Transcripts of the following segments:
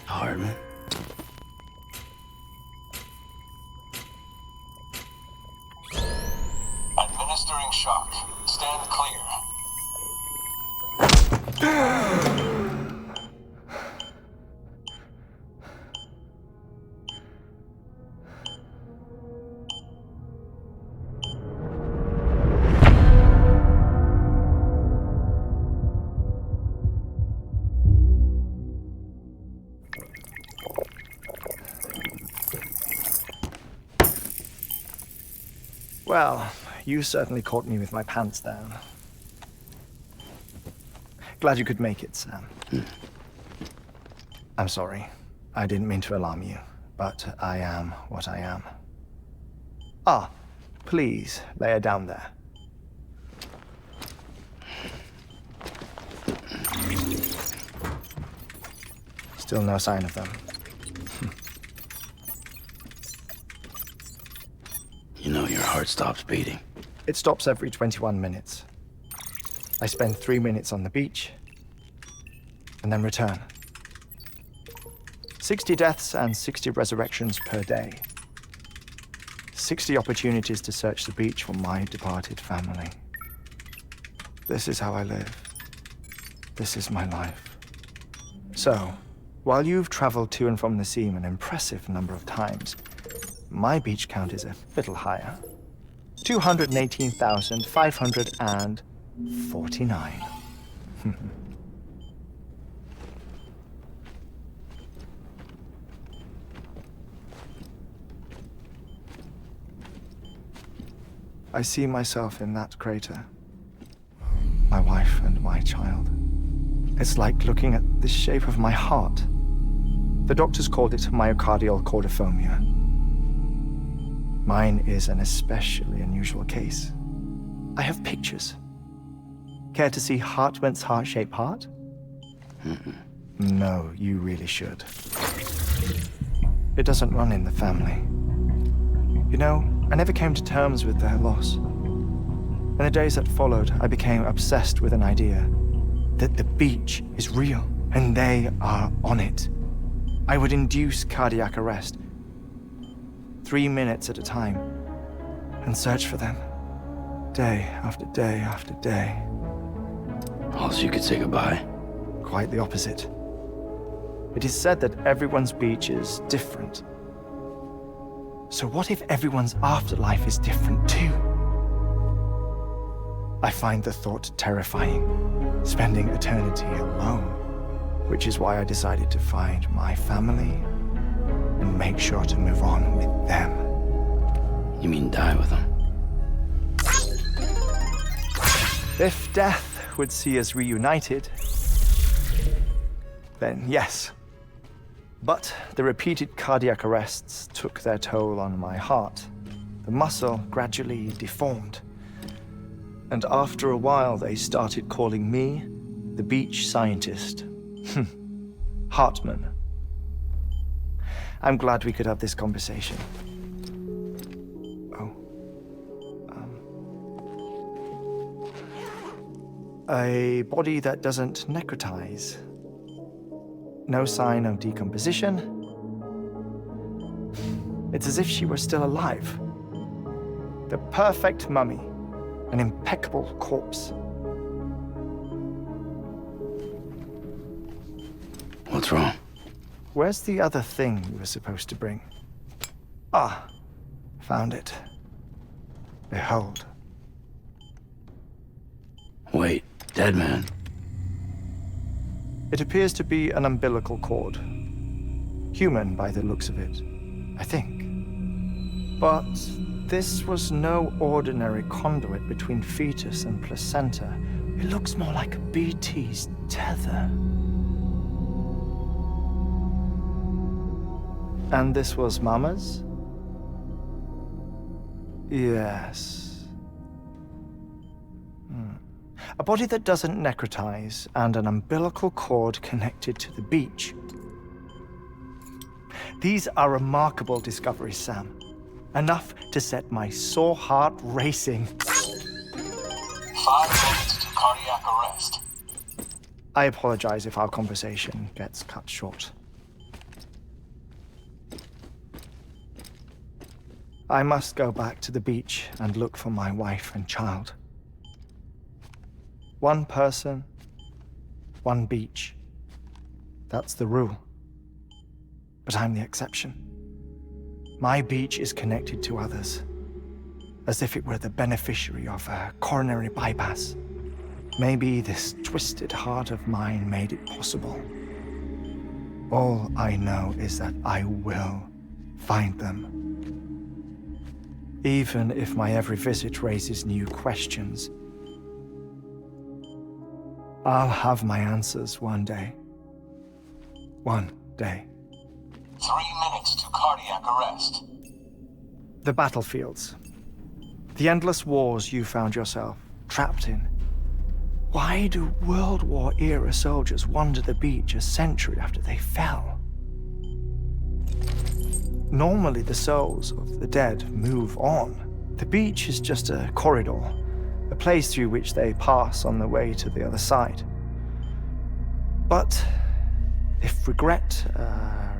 Heartman. Administering shock. Stand clear. Well, you certainly caught me with my pants down. Glad you could make it, Sam. I'm sorry. I didn't mean to alarm you, but I am what I am. Ah, please lay her down there. Still no sign of them. You know your heart stops beating. It stops every 21 minutes. I spend 3 minutes on the beach, and then return. 60 deaths and 60 resurrections per day. 60 opportunities to search the beach for my departed family. This is how I live. This is my life. So, while you've traveled to and from the sea an impressive number of times, my beach count is a little higher. 218,549. I see myself in that crater. My wife and my child. It's like looking at the shape of my heart. The doctors called it myocardial cordiformia. Mine is an especially unusual case. I have pictures. Care to see Heartman's heart-shaped heart? No, you really should. It doesn't run in the family. You know, I never came to terms with their loss. In the days that followed, I became obsessed with an idea that the beach is real and they are on it. I would induce cardiac arrest, 3 minutes at a time, and search for them, day after day after day. Also, you could say goodbye. Quite the opposite. It is said that everyone's beach is different. So what if everyone's afterlife is different too? I find the thought terrifying, spending eternity alone, which is why I decided to find my family and make sure to move on with them. You mean die with them? If death would see us reunited, then yes. But the repeated cardiac arrests took their toll on my heart. The muscle gradually deformed. And after a while, they started calling me the beach scientist. Heartman. I'm glad we could have this conversation. A body that doesn't necrotize. No sign of decomposition. It's as if she were still alive. The perfect mummy. An impeccable corpse. What's wrong? Where's the other thing you were supposed to bring? Ah, found it. Behold. Wait, Deadman. It appears to be an umbilical cord. Human by the looks of it, I think. But this was no ordinary conduit between fetus and placenta. It looks more like a BT's tether. And this was Mama's? Yes. A body that doesn't necrotize and an umbilical cord connected to the beach. These are remarkable discoveries, Sam. Enough to set my sore heart racing. 5 minutes to cardiac arrest. I apologize if our conversation gets cut short. I must go back to the beach and look for my wife and child. One person, one beach. That's the rule. But I'm the exception. My beach is connected to others, as if it were the beneficiary of a coronary bypass. Maybe this twisted heart of mine made it possible. All I know is that I will find them. Even if my every visit raises new questions, I'll have my answers one day. One day. 3 minutes to cardiac arrest. The battlefields. The endless wars you found yourself trapped in. Why do World War-era soldiers wander the beach a century after they fell? Normally, the souls of the dead move on. The beach is just a corridor, a place through which they pass on the way to the other side. But if regret,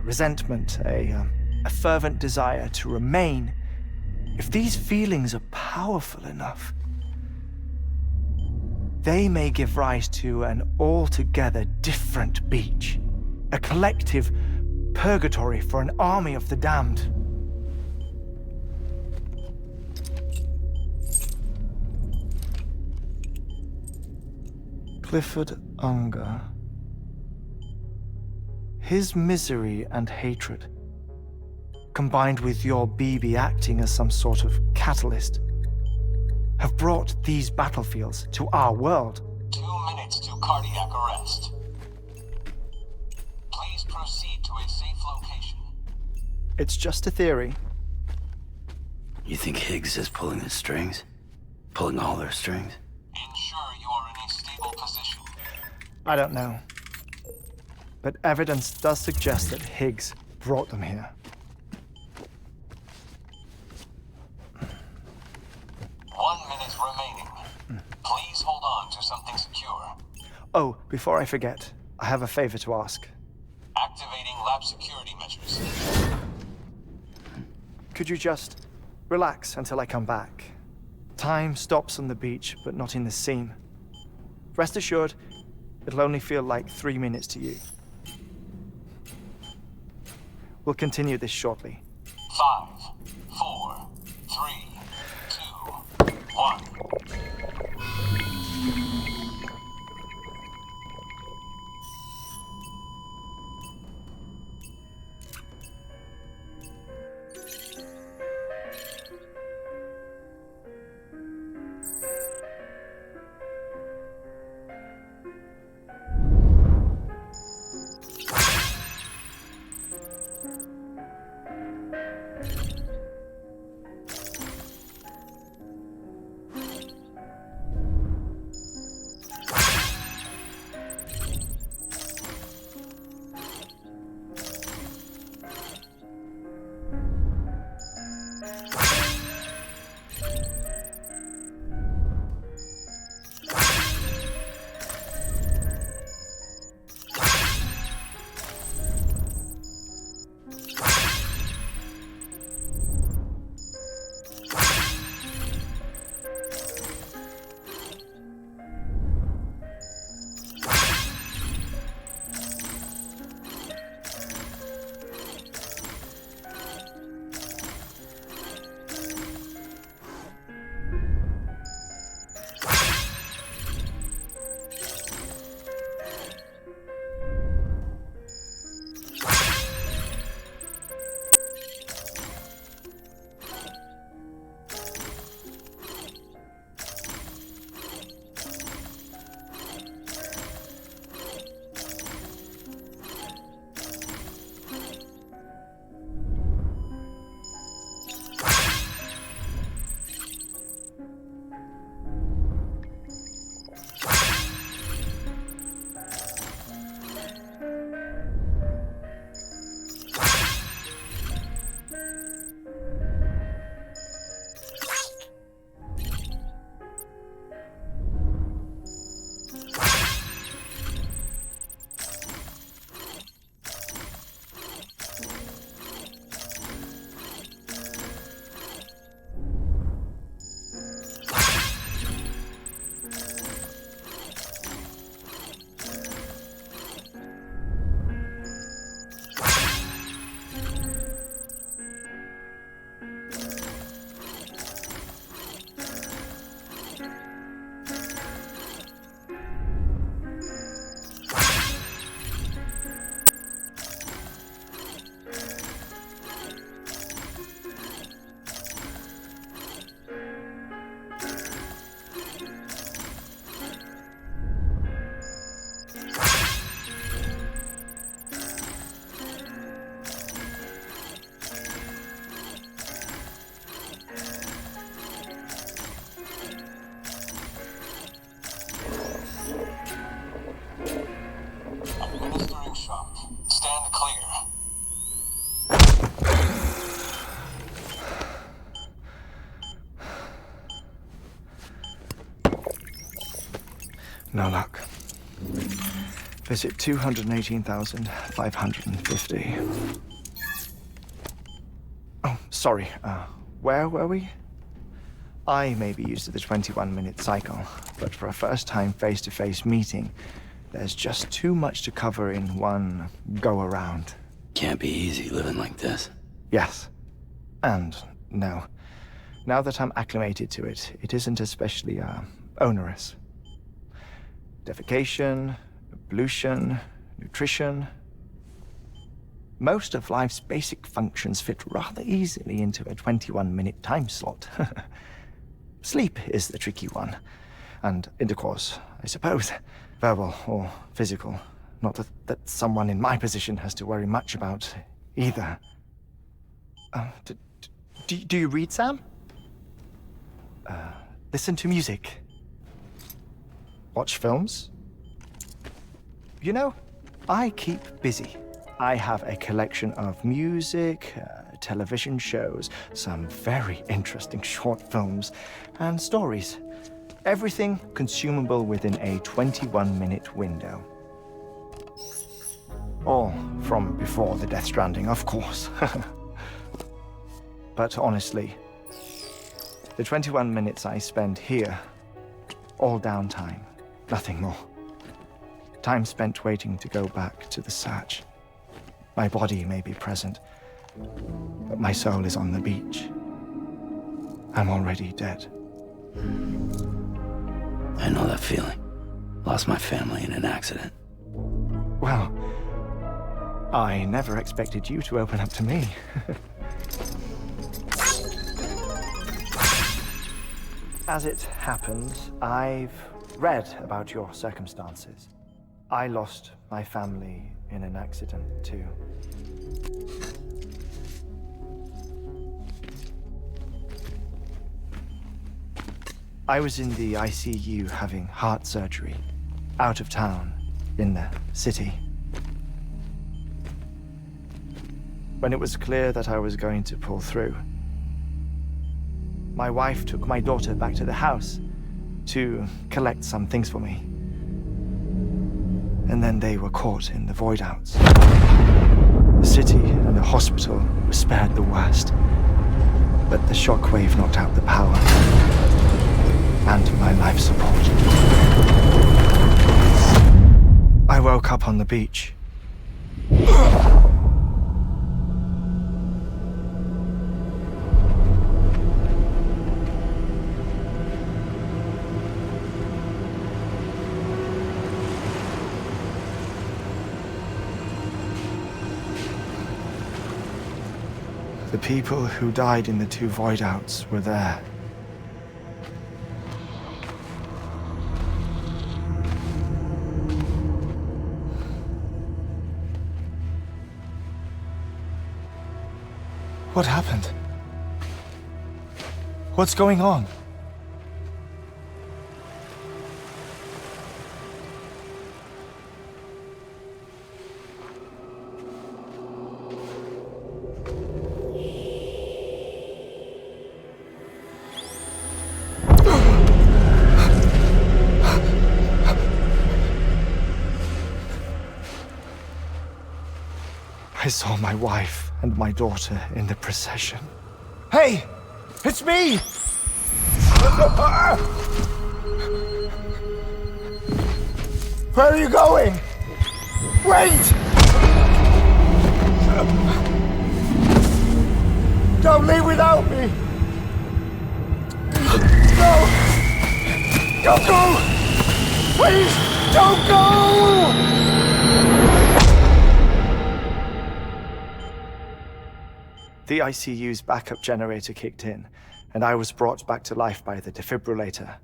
resentment, a fervent desire to remain, if these feelings are powerful enough, they may give rise to an altogether different beach, a collective purgatory for an army of the damned. Clifford Unger. His misery and hatred, combined with your BB acting as some sort of catalyst, have brought these battlefields to our world. 2 minutes to cardiac arrest. Please proceed to a safe location. It's just a theory. You think Higgs is pulling the strings? Pulling all their strings? Ensure you are in a stable position. I don't know. But evidence does suggest that Higgs brought them here. 1 minute remaining. Please hold on to something secure. Oh, before I forget, I have a favor to ask. Activating lab security measures. Could you just relax until I come back? Time stops on the beach, but not in the scene. Rest assured, it'll only feel like 3 minutes to you. We'll continue this shortly. 5, 4, 3, 2, 1. No luck. Visit 218,550. Oh, sorry. Where were we? I may be used to the 21-minute cycle, but for a first-time face-to-face meeting, there's just too much to cover in one go-around. Can't be easy living like this. Yes. And no. Now that I'm acclimated to it, it isn't especially, onerous. Defecation, pollution, nutrition. Most of life's basic functions fit rather easily into a 21-minute time slot. Sleep is the tricky one. And intercourse, I suppose. Verbal or physical. Not that someone in my position has to worry much about either. Do you read, Sam? Listen to music. Watch films? You know, I keep busy. I have a collection of music, television shows, some very interesting short films, and stories. Everything consumable within a 21-minute window. All from before the Death Stranding, of course. But honestly, the 21 minutes I spend here, all downtime, nothing more. Time spent waiting to go back to the search. My body may be present, but my soul is on the beach. I'm already dead. I know that feeling. Lost my family in an accident. Well, I never expected you to open up to me. As it happens, I've read about your circumstances. I lost my family in an accident, too. I was in the ICU having heart surgery, out of town, in the city. When it was clear that I was going to pull through, my wife took my daughter back to the house to collect some things for me. And then they were caught in the voidouts. The city and the hospital were spared the worst, but the shockwave knocked out the power and my life support. I woke up on the beach. The people who died in the two voidouts were there. What happened? What's going on? I saw my wife and my daughter in the procession. Hey! It's me! Where are you going? Wait! Don't leave without me! No! Don't go! Please, don't go! The ICU's backup generator kicked in, and I was brought back to life by the defibrillator.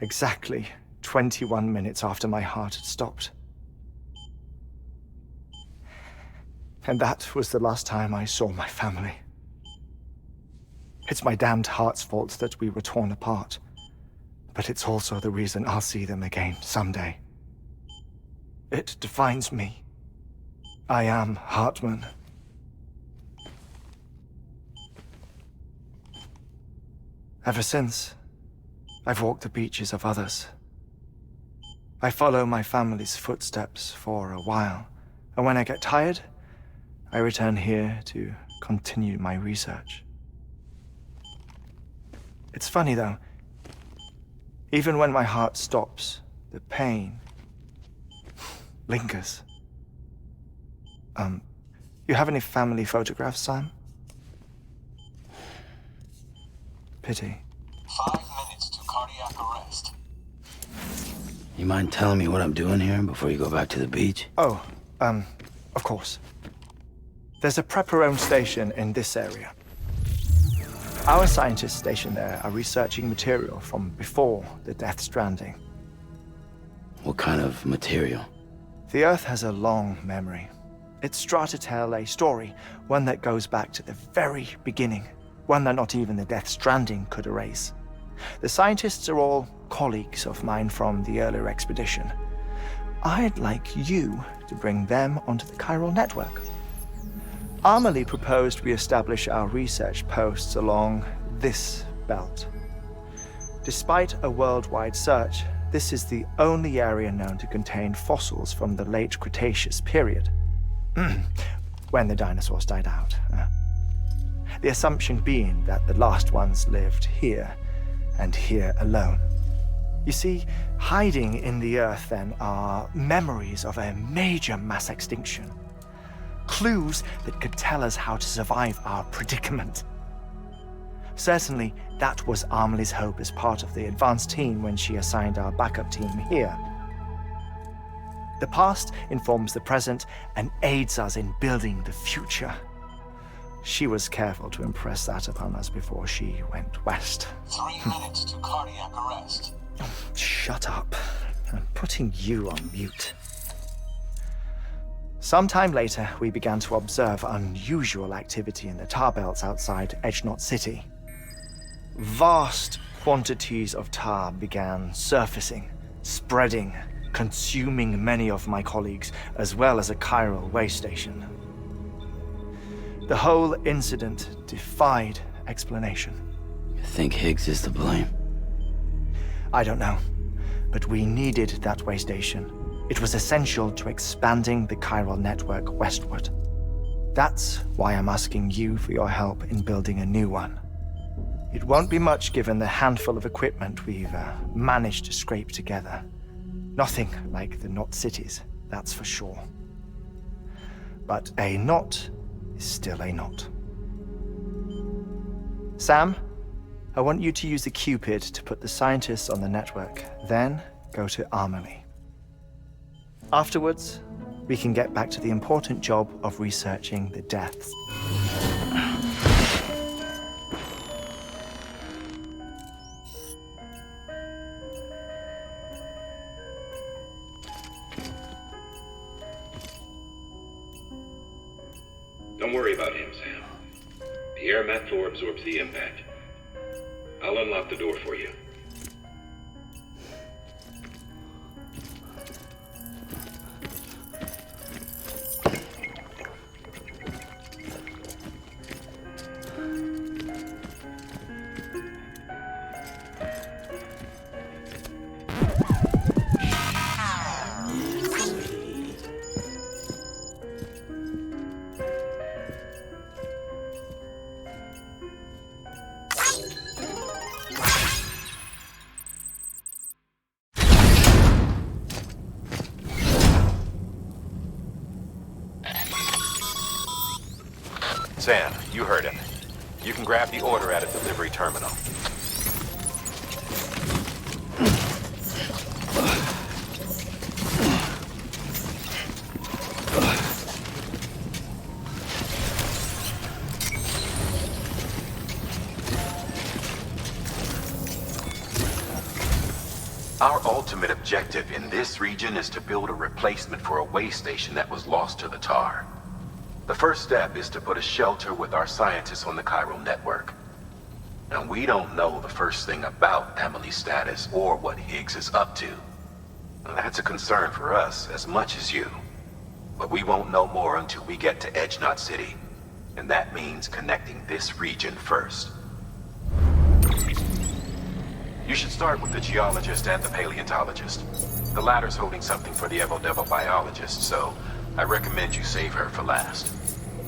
Exactly 21 minutes after my heart had stopped. And that was the last time I saw my family. It's my damned heart's fault that we were torn apart, but it's also the reason I'll see them again someday. It defines me. I am Heartman. Ever since, I've walked the beaches of others, I follow my family's footsteps for a while, and when I get tired, I return here to continue my research. It's funny though, even when my heart stops, the pain lingers. You have any family photographs, Sam? Pity. 5 minutes to cardiac arrest. You mind telling me what I'm doing here before you go back to the beach? Oh, of course. There's a prepper-owned station in this area. Our scientists stationed there are researching material from before the Death Stranding. What kind of material? The Earth has a long memory. It's trying to tell a story, one that goes back to the very beginning, one that not even the Death Stranding could erase. The scientists are all colleagues of mine from the earlier expedition. I'd like you to bring them onto the chiral network. Amelie proposed we establish our research posts along this belt. Despite a worldwide search, this is the only area known to contain fossils from the late Cretaceous period, when the dinosaurs died out. The assumption being that the last ones lived here, and here alone. You see, hiding in the Earth then are memories of a major mass extinction. Clues that could tell us how to survive our predicament. Certainly, that was Amelie's hope as part of the advanced team when she assigned our backup team here. The past informs the present and aids us in building the future. She was careful to impress that upon us before she went west. 3 minutes to cardiac arrest. Shut up. I'm putting you on mute. Sometime later, we began to observe unusual activity in the tar belts outside Edgenot City. Vast quantities of tar began surfacing, spreading, consuming many of my colleagues, as well as a chiral way station. The whole incident defied explanation. You think Higgs is to blame? I don't know, but we needed that way station. It was essential to expanding the chiral network westward. That's why I'm asking you for your help in building a new one. It won't be much given the handful of equipment we've managed to scrape together. Nothing like the knot cities, that's for sure. But a knot is still a knot. Sam, I want you to use the Cupid to put the scientists on the network, then go to Amelie. Afterwards, we can get back to the important job of researching the deaths. Don't worry about him, Sam. The air mat floor absorbs the impact. I'll unlock the door for you. Sam, you heard him. You can grab the order at a delivery terminal. Our ultimate objective in this region is to build a replacement for a way station that was lost to the tar. The first step is to put a shelter with our scientists on the chiral network. Now, we don't know the first thing about Amelie's status or what Higgs is up to. That's a concern for us as much as you. But we won't know more until we get to Edgenot City. And that means connecting this region first. You should start with the geologist and the paleontologist. The latter's holding something for the Evo biologist, so I recommend you save her for last.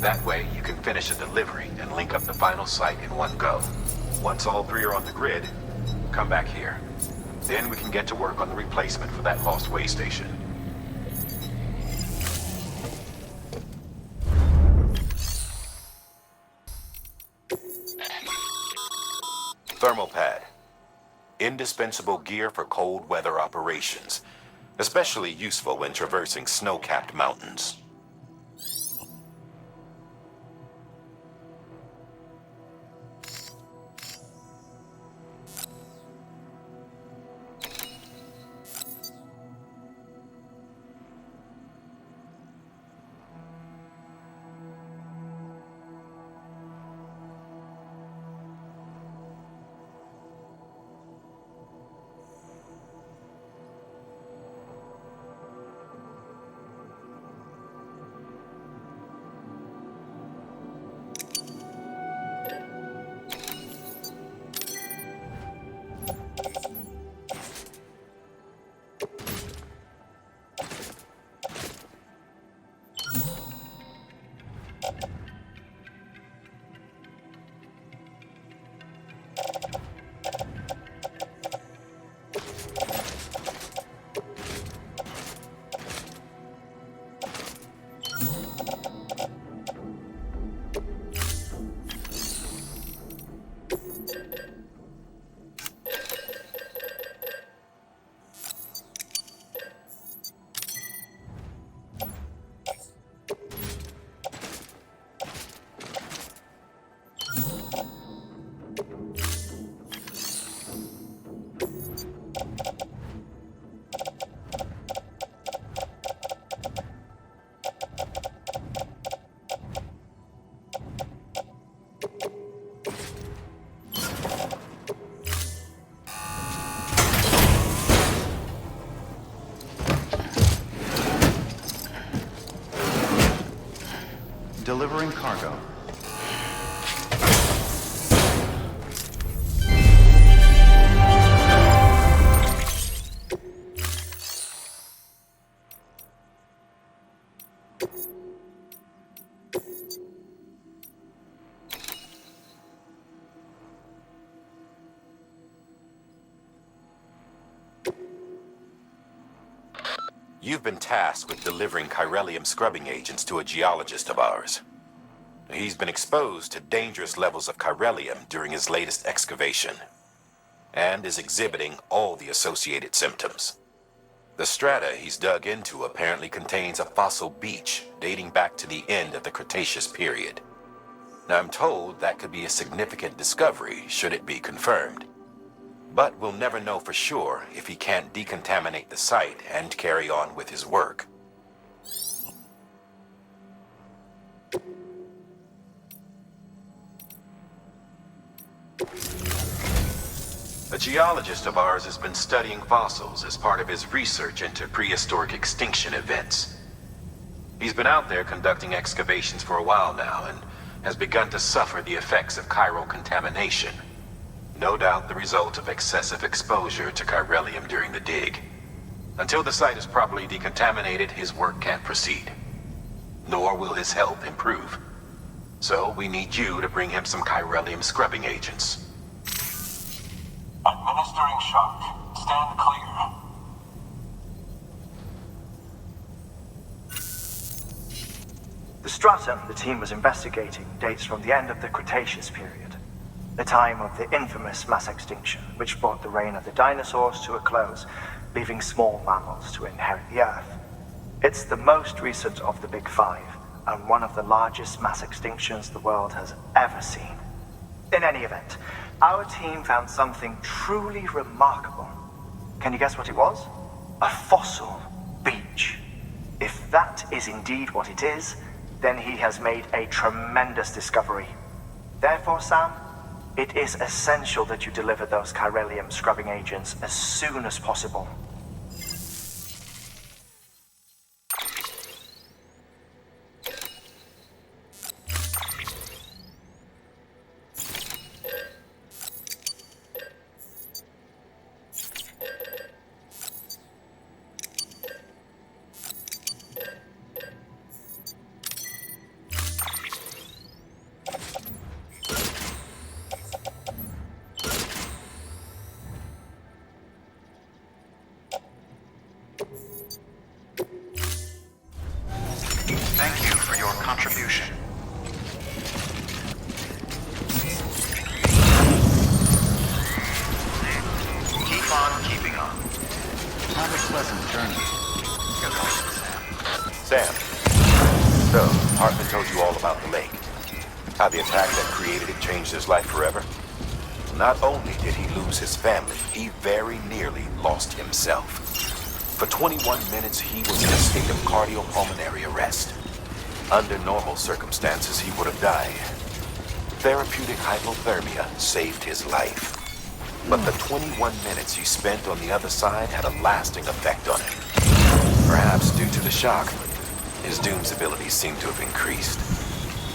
That way, you can finish the delivery and link up the final site in one go. Once all three are on the grid, come back here. Then we can get to work on the replacement for that lost way station. Thermal pad. Indispensable gear for cold weather operations, especially useful when traversing snow-capped mountains. Delivering cargo. You've been tasked with delivering chiralium scrubbing agents to a geologist of ours. He's been exposed to dangerous levels of chiralium during his latest excavation, and is exhibiting all the associated symptoms. The strata he's dug into apparently contains a fossil beach dating back to the end of the Cretaceous period. Now, I'm told that could be a significant discovery should it be confirmed. But we'll never know for sure if he can't decontaminate the site and carry on with his work. A geologist of ours has been studying fossils as part of his research into prehistoric extinction events. He's been out there conducting excavations for a while now and has begun to suffer the effects of chiral contamination. No doubt the result of excessive exposure to chiralium during the dig. Until the site is properly decontaminated, his work can't proceed. Nor will his health improve. So we need you to bring him some chiralium scrubbing agents. Administering shock. Stand clear. The stratum the team was investigating dates from the end of the Cretaceous period, the time of the infamous mass extinction, which brought the reign of the dinosaurs to a close, leaving small mammals to inherit the Earth. It's the most recent of the Big Five, and one of the largest mass extinctions the world has ever seen. In any event, our team found something truly remarkable. Can you guess what it was? A fossil beach. If that is indeed what it is, then he has made a tremendous discovery. Therefore, Sam, it is essential that you deliver those chiralium scrubbing agents as soon as possible. How the attack that created it changed his life forever? Not only did he lose his family, he very nearly lost himself. For 21 minutes, he was in a state of cardiopulmonary arrest. Under normal circumstances, he would have died. Therapeutic hypothermia saved his life. But the 21 minutes he spent on the other side had a lasting effect on him. Perhaps due to the shock, his Doom's abilities seem to have increased.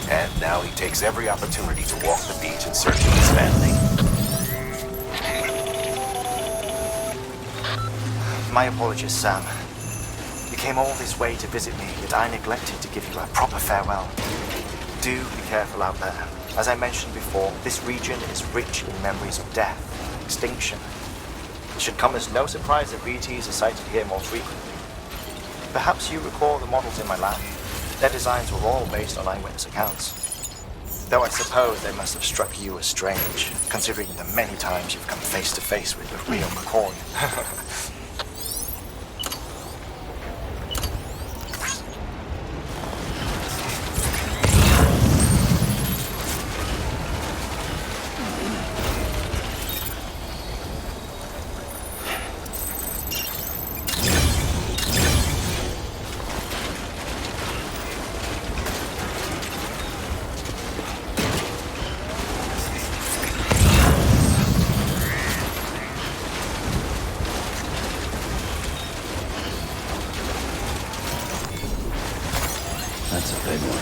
And now he takes every opportunity to walk the beach in search of his family. My apologies, Sam. You came all this way to visit me, yet I neglected to give you a proper farewell. Do be careful out there. As I mentioned before, this region is rich in memories of death, extinction. It should come as no surprise that BTs are sighted here more frequently. Perhaps you recall the models in my lab. Their designs were all based on eyewitness accounts. Though I suppose they must have struck you as strange, considering the many times you've come face to face with the real McCoy. That's a big one.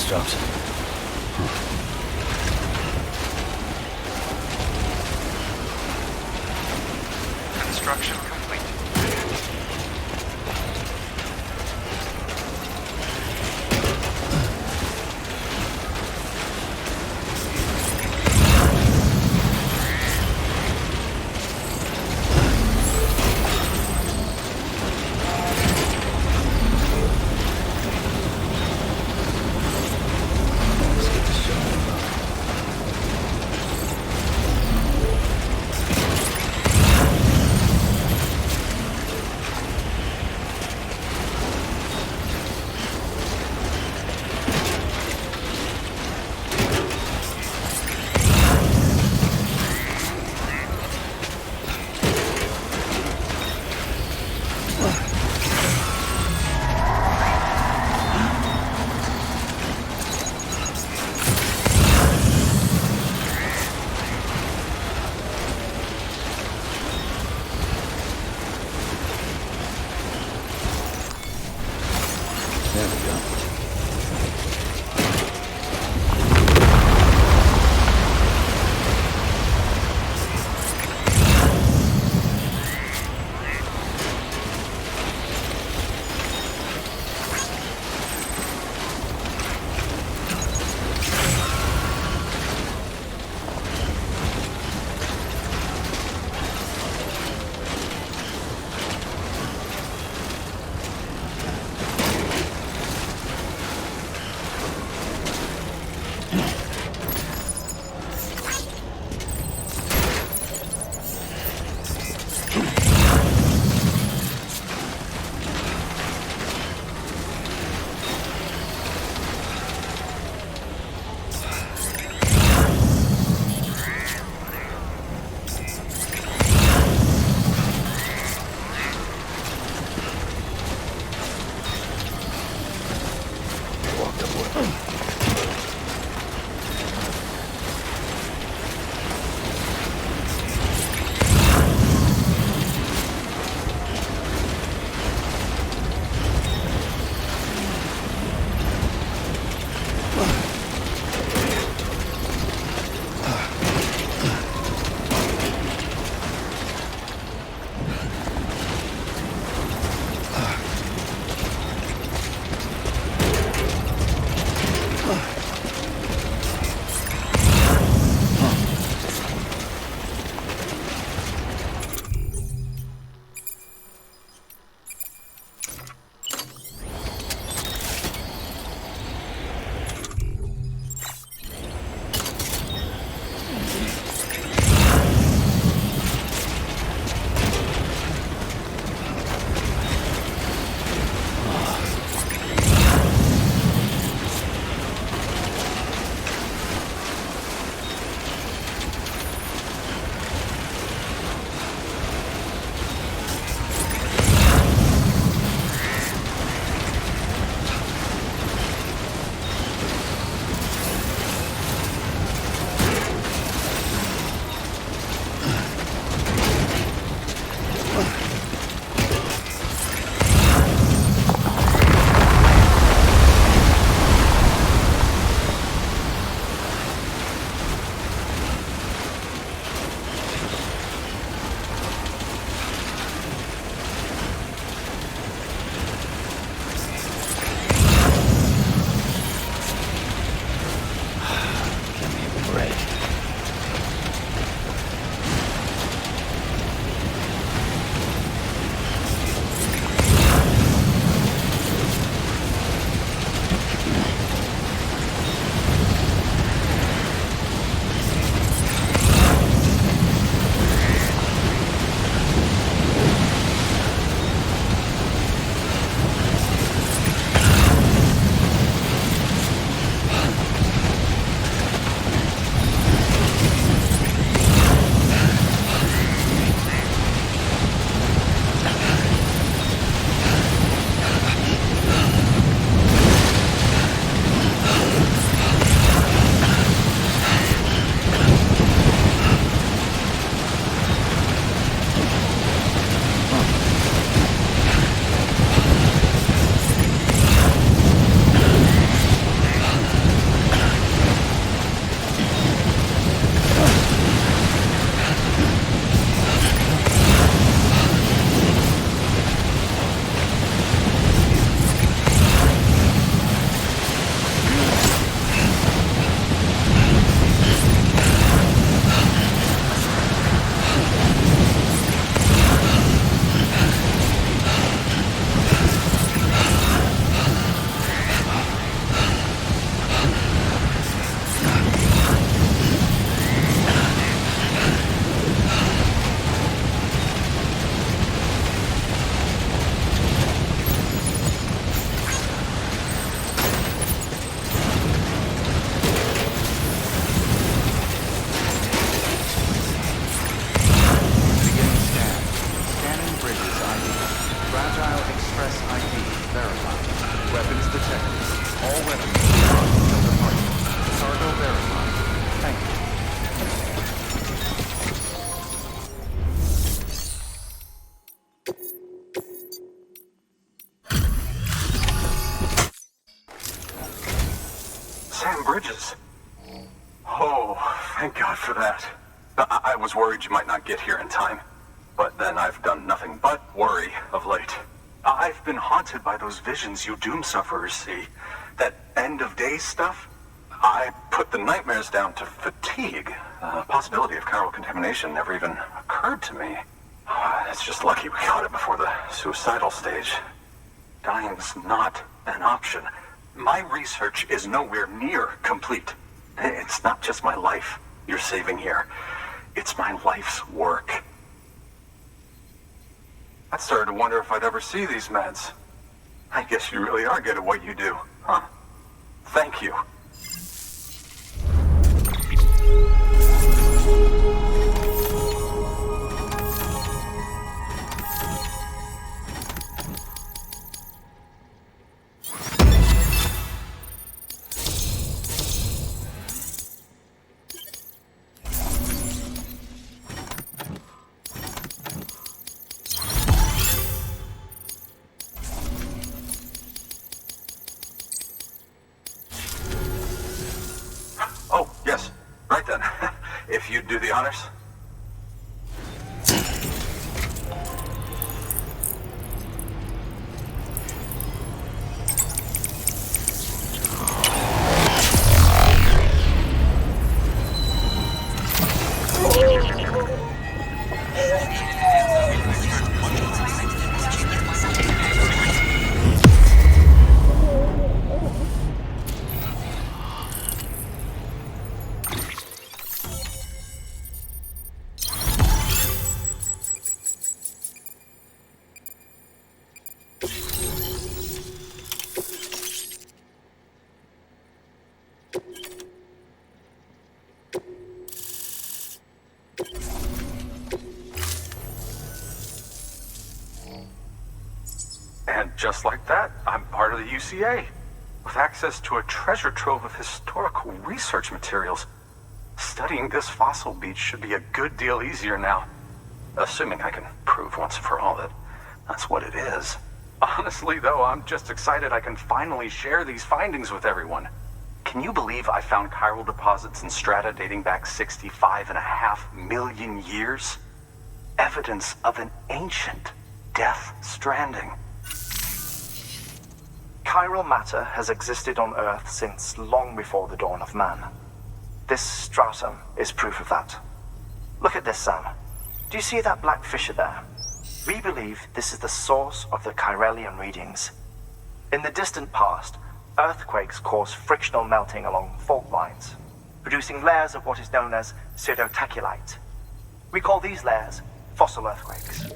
Construction. Construction complete. verified. Weapons detected. All weapons until departure. Cargo verified. Thank you. Sam Bridges. Oh, thank God for that. I was worried you might not get here in time. But then I've done nothing but worry of late. I've been haunted by those visions you doom sufferers see. That end of days stuff. I put the nightmares down to fatigue. The possibility of chiral contamination never even occurred to me. It's just lucky we caught it before the suicidal stage. Dying's not an option. My research is nowhere near complete. It's not just my life you're saving here. It's my life's work. I started to wonder if I'd ever see these meds. I guess you really are good at what you do, huh? Thank you. Oh, yes. Right then. If you'd do the honors. And just like that, I'm part of the UCA, with access to a treasure trove of historical research materials. Studying this fossil beach should be a good deal easier now, assuming I can prove once and for all that that's what it is. Honestly, though, I'm just excited I can finally share these findings with everyone. Can you believe I found chiral deposits in strata dating back 65.5 million years? Evidence of an ancient death stranding. Chiral matter has existed on Earth since long before the dawn of man. This stratum is proof of that. Look at this, Sam. Do you see that black fissure there? We believe this is the source of the chiralian readings. In the distant past, earthquakes caused frictional melting along fault lines, producing layers of what is known as pseudotachylite. We call these layers fossil earthquakes.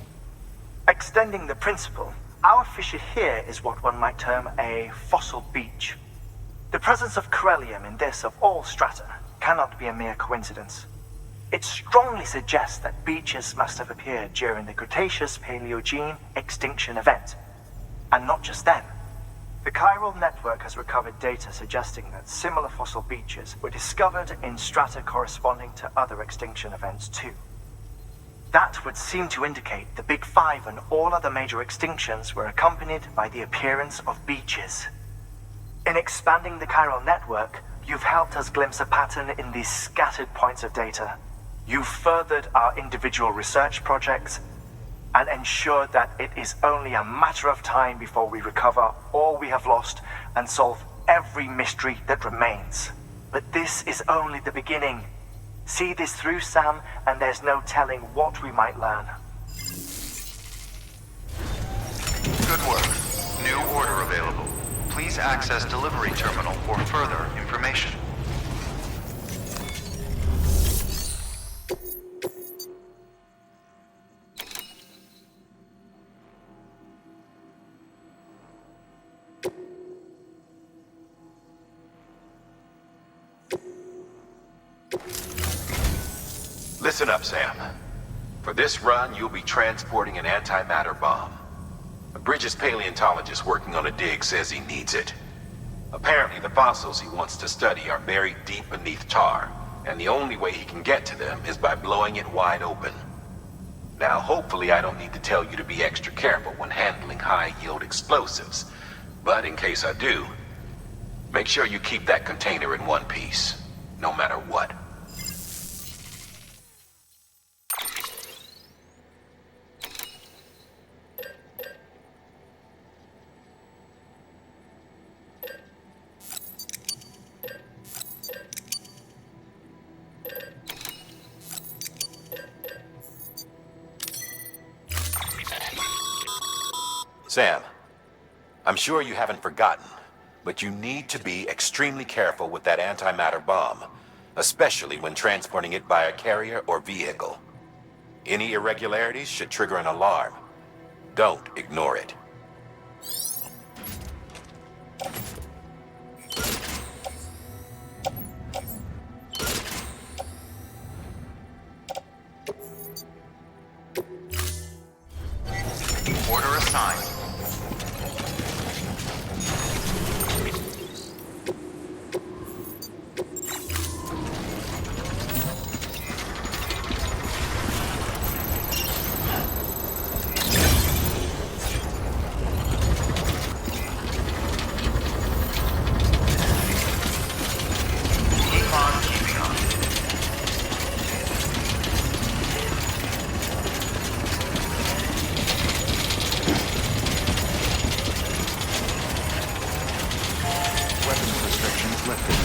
Extending the principle, our fissure here is what one might term a fossil beach. The presence of chiralium in this of all strata cannot be a mere coincidence. It strongly suggests that beaches must have appeared during the Cretaceous-Paleogene extinction event. And not just then. The chiral network has recovered data suggesting that similar fossil beaches were discovered in strata corresponding to other extinction events too. That would seem to indicate the Big Five and all other major extinctions were accompanied by the appearance of beaches. In expanding the chiral network, you've helped us glimpse a pattern in these scattered points of data. You've furthered our individual research projects and ensured that it is only a matter of time before we recover all we have lost and solve every mystery that remains. But this is only the beginning. See this through, Sam, and there's no telling what we might learn. Good work. New order available. Please access delivery terminal for further information. Listen up, Sam. For this run, you'll be transporting an antimatter bomb. Bridget's paleontologist working on a dig says he needs it. Apparently, the fossils he wants to study are buried deep beneath tar, and the only way he can get to them is by blowing it wide open. Now, hopefully I don't need to tell you to be extra careful when handling high-yield explosives, but in case I do, make sure you keep that container in one piece, no matter what. Sam, I'm sure you haven't forgotten, but you need to be extremely careful with that antimatter bomb, especially when transporting it by a carrier or vehicle. Any irregularities should trigger an alarm. Don't ignore it. Order assigned. Keep on keeping on. Weapons restrictions lifted.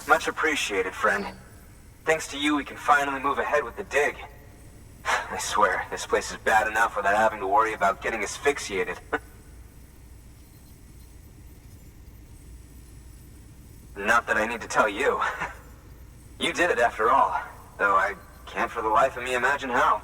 Much appreciated, friend. Thanks to you, we can finally move ahead with the dig. I swear, this place is bad enough without having to worry about getting asphyxiated. Not that I need to tell you. You did it after all, though I can't for the life of me imagine how.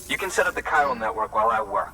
You can set up the chiral network while I work.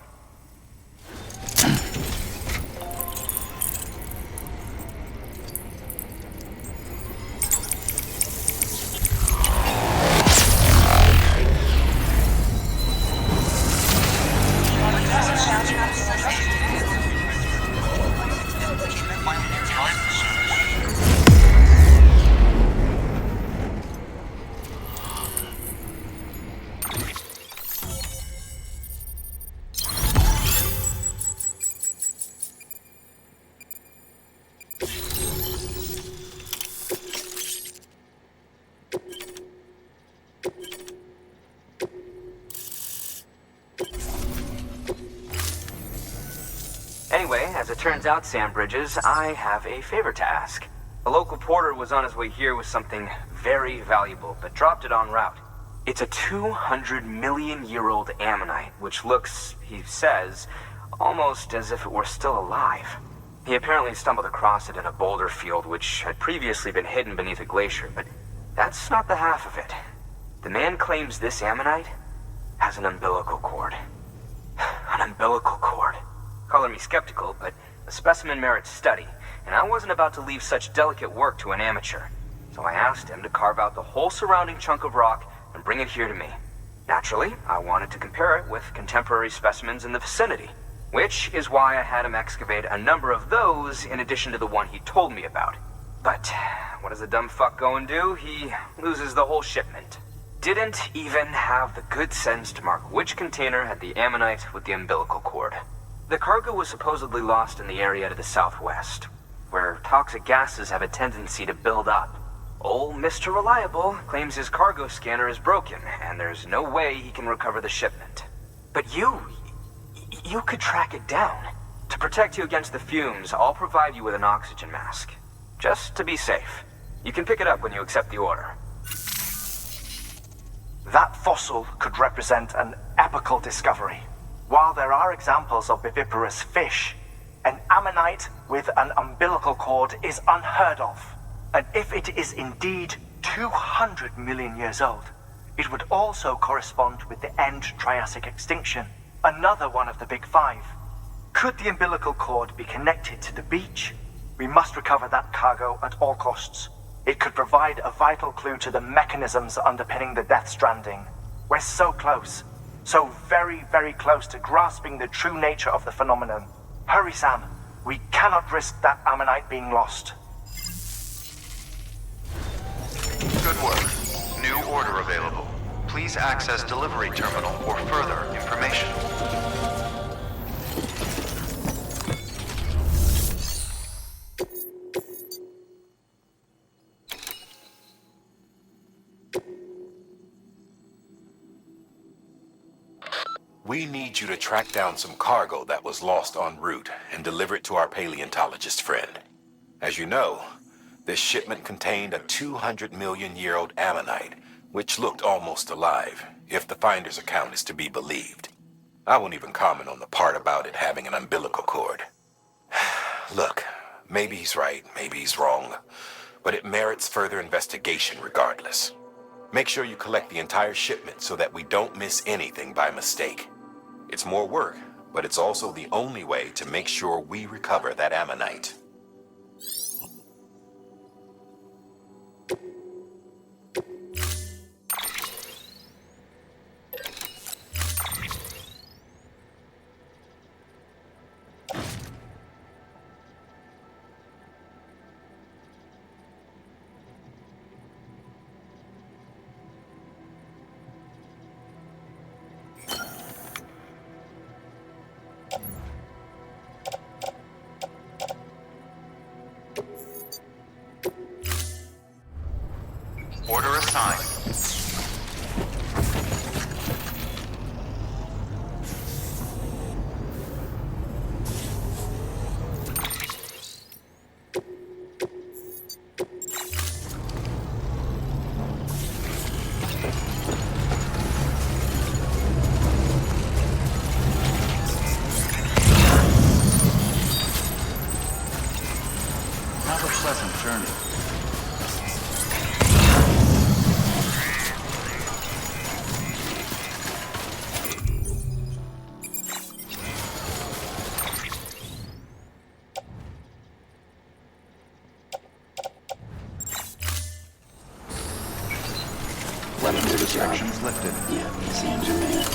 Anyway, as it turns out, Sam Bridges, I have a favor to ask. A local porter was on his way here with something very valuable, but dropped it en route. It's a 200-million-year-old ammonite, which looks, he says, almost as if it were still alive. He apparently stumbled across it in a boulder field which had previously been hidden beneath a glacier, but that's not the half of it. The man claims this ammonite has an umbilical cord. An umbilical cord. Color me skeptical, but the specimen merits study, and I wasn't about to leave such delicate work to an amateur. So I asked him to carve out the whole surrounding chunk of rock and bring it here to me. Naturally, I wanted to compare it with contemporary specimens in the vicinity, which is why I had him excavate a number of those in addition to the one he told me about. But what does the dumb fuck go and do? He loses the whole shipment. Didn't even have the good sense to mark which container had the ammonite with the umbilical cord. The cargo was supposedly lost in the area to the southwest, where toxic gases have a tendency to build up. Old Mr. Reliable claims his cargo scanner is broken, and there's no way he can recover the shipment. But you could track it down. To protect you against the fumes, I'll provide you with an oxygen mask. Just to be safe. You can pick it up when you accept the order. That fossil could represent an epochal discovery. While there are examples of viviparous fish, an ammonite with an umbilical cord is unheard of. And if it is indeed 200 million years old, it would also correspond with the end Triassic extinction, another one of the big five. Could the umbilical cord be connected to the beach? We must recover that cargo at all costs. It could provide a vital clue to the mechanisms underpinning the Death Stranding. We're so close. So very, very close to grasping the true nature of the phenomenon. Hurry, Sam. We cannot risk that ammonite being lost. Good work. New order available. Please access delivery terminal for further information. We need you to track down some cargo that was lost en route and deliver it to our paleontologist friend. As you know, this shipment contained a 200-million-year-old ammonite, which looked almost alive, if the finder's account is to be believed. I won't even comment on the part about it having an umbilical cord. Look, maybe he's right, maybe he's wrong, but it merits further investigation regardless. Make sure you collect the entire shipment so that we don't miss anything by mistake. It's more work, but it's also the only way to make sure we recover that ammonite. Order assigned. Have a pleasant journey. Weapons restrictions lifted. Yeah, seems remain.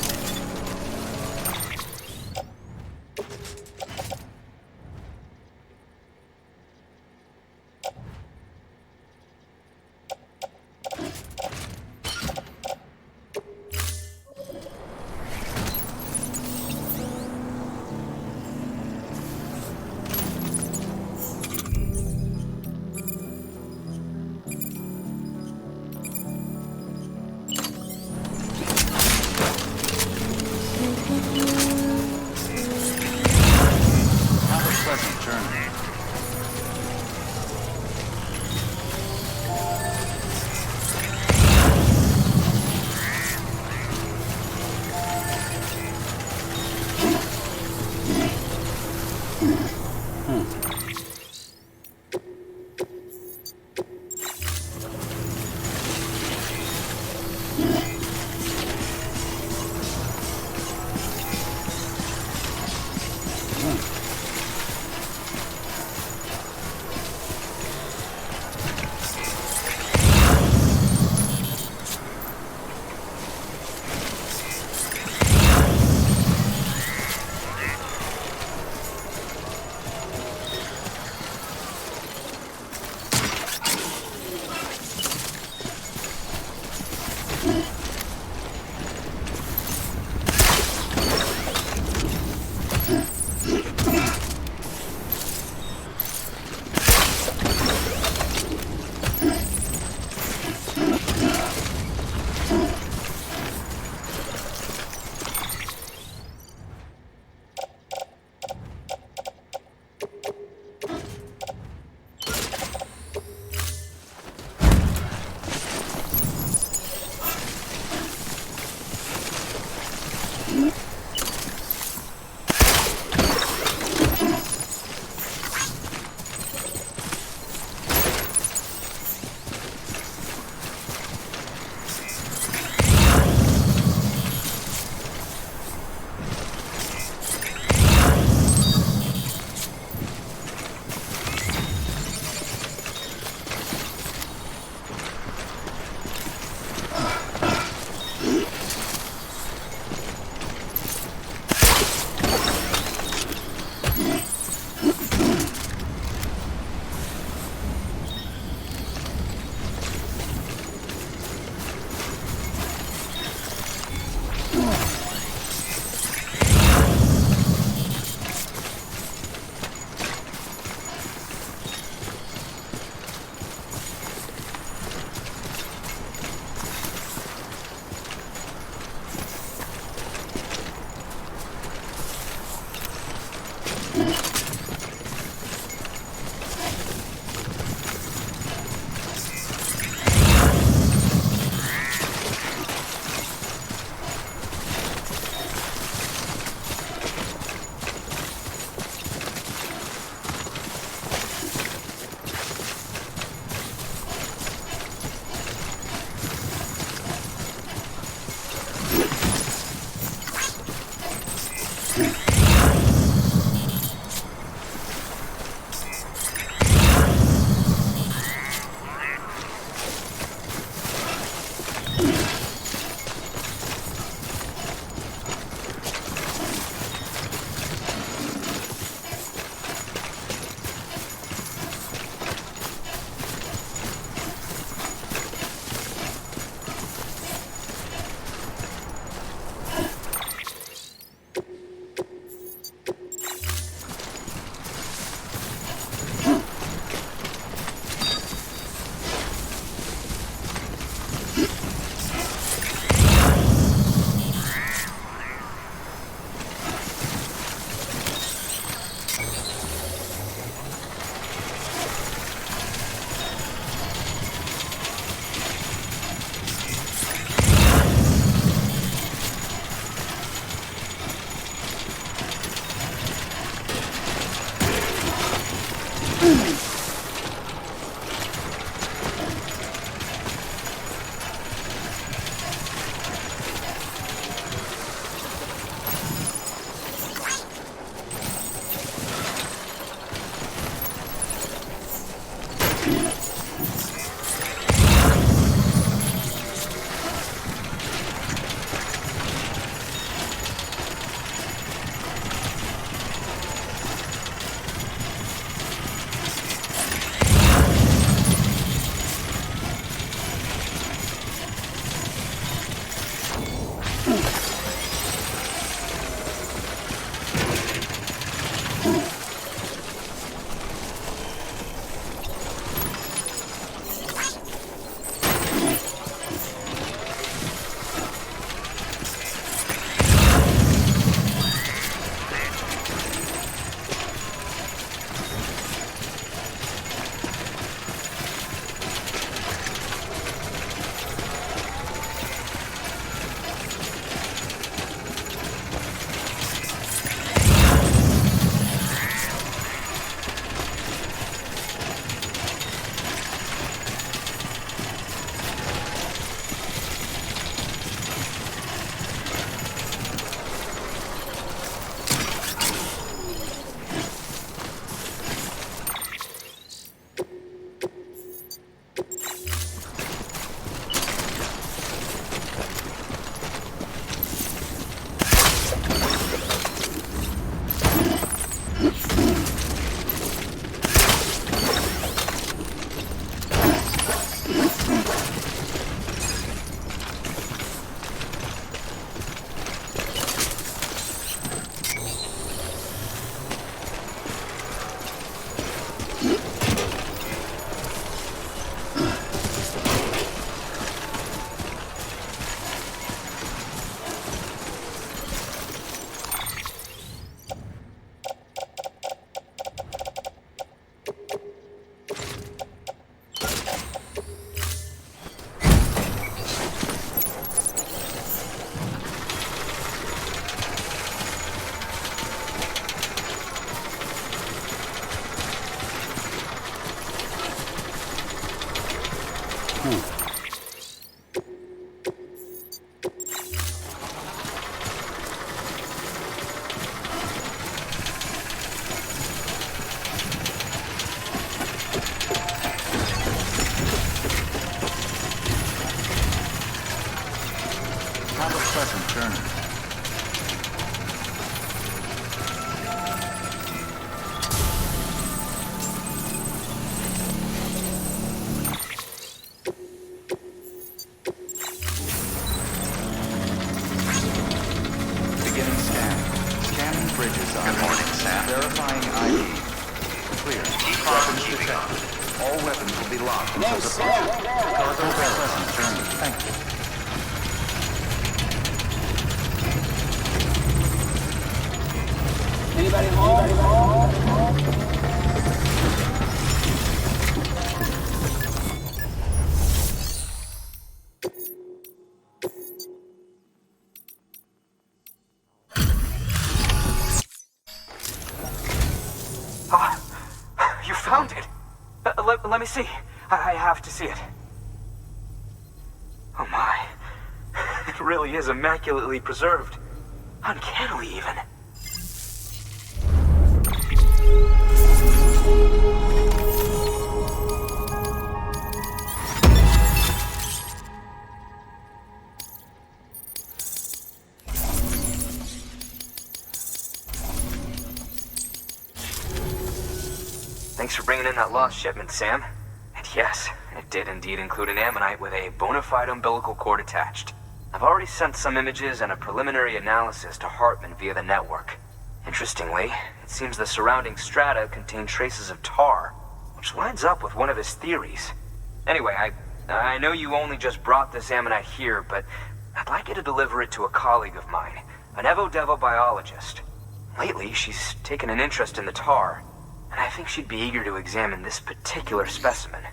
Verifying ID. Clear. Weapons detected. All weapons will be locked until departure. Cargo pleasant journey. Thank you. Anybody home? You found it! Let me see. I have to see it. Oh my. It really is immaculately preserved. Uncannily, even. Thanks for bringing in that lost shipment, Sam. And yes, it did indeed include an ammonite with a bona fide umbilical cord attached. I've already sent some images and a preliminary analysis to Heartman via the network. Interestingly, it seems the surrounding strata contain traces of tar, which lines up with one of his theories. Anyway, I know you only just brought this ammonite here, but I'd like you to deliver it to a colleague of mine, an Evo-Devo biologist. Lately, she's taken an interest in the tar, and I think she'd be eager to examine this particular specimen.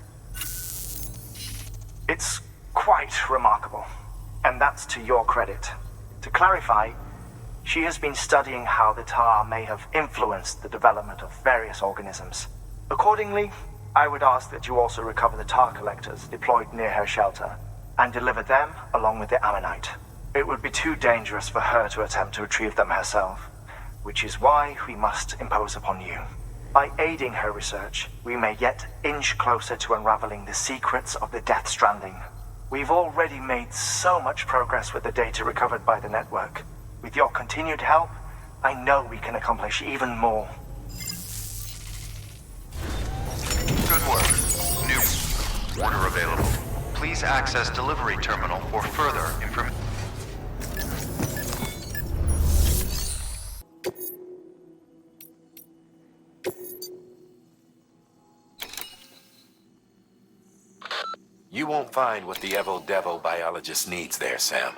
It's quite remarkable, and that's to your credit. To clarify, she has been studying how the tar may have influenced the development of various organisms. Accordingly, I would ask that you also recover the tar collectors deployed near her shelter and deliver them along with the ammonite. It would be too dangerous for her to attempt to retrieve them herself, which is why we must impose upon you. By aiding her research, we may yet inch closer to unraveling the secrets of the Death Stranding. We've already made so much progress with the data recovered by the network. With your continued help, I know we can accomplish even more. Good work. New order available. Please access delivery terminal for further information. You won't find what the Evo-Devo biologist needs there, Sam.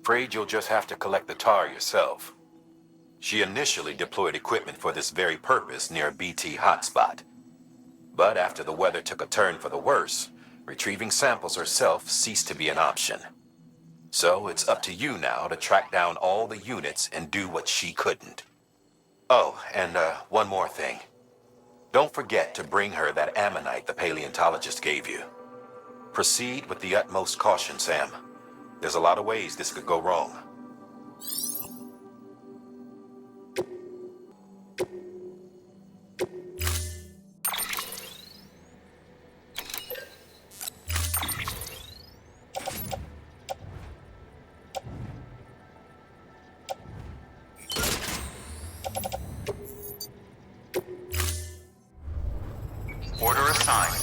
Afraid you'll just have to collect the tar yourself. She initially deployed equipment for this very purpose near a BT hotspot. But after the weather took a turn for the worse, retrieving samples herself ceased to be an option. So it's up to you now to track down all the units and do what she couldn't. Oh, and one more thing. Don't forget to bring her that ammonite the paleontologist gave you. Proceed with the utmost caution, Sam. There's a lot of ways this could go wrong. Order assigned.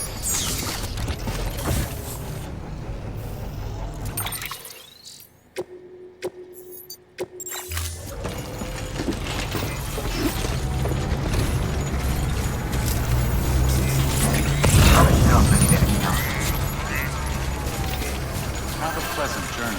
Have a pleasant journey.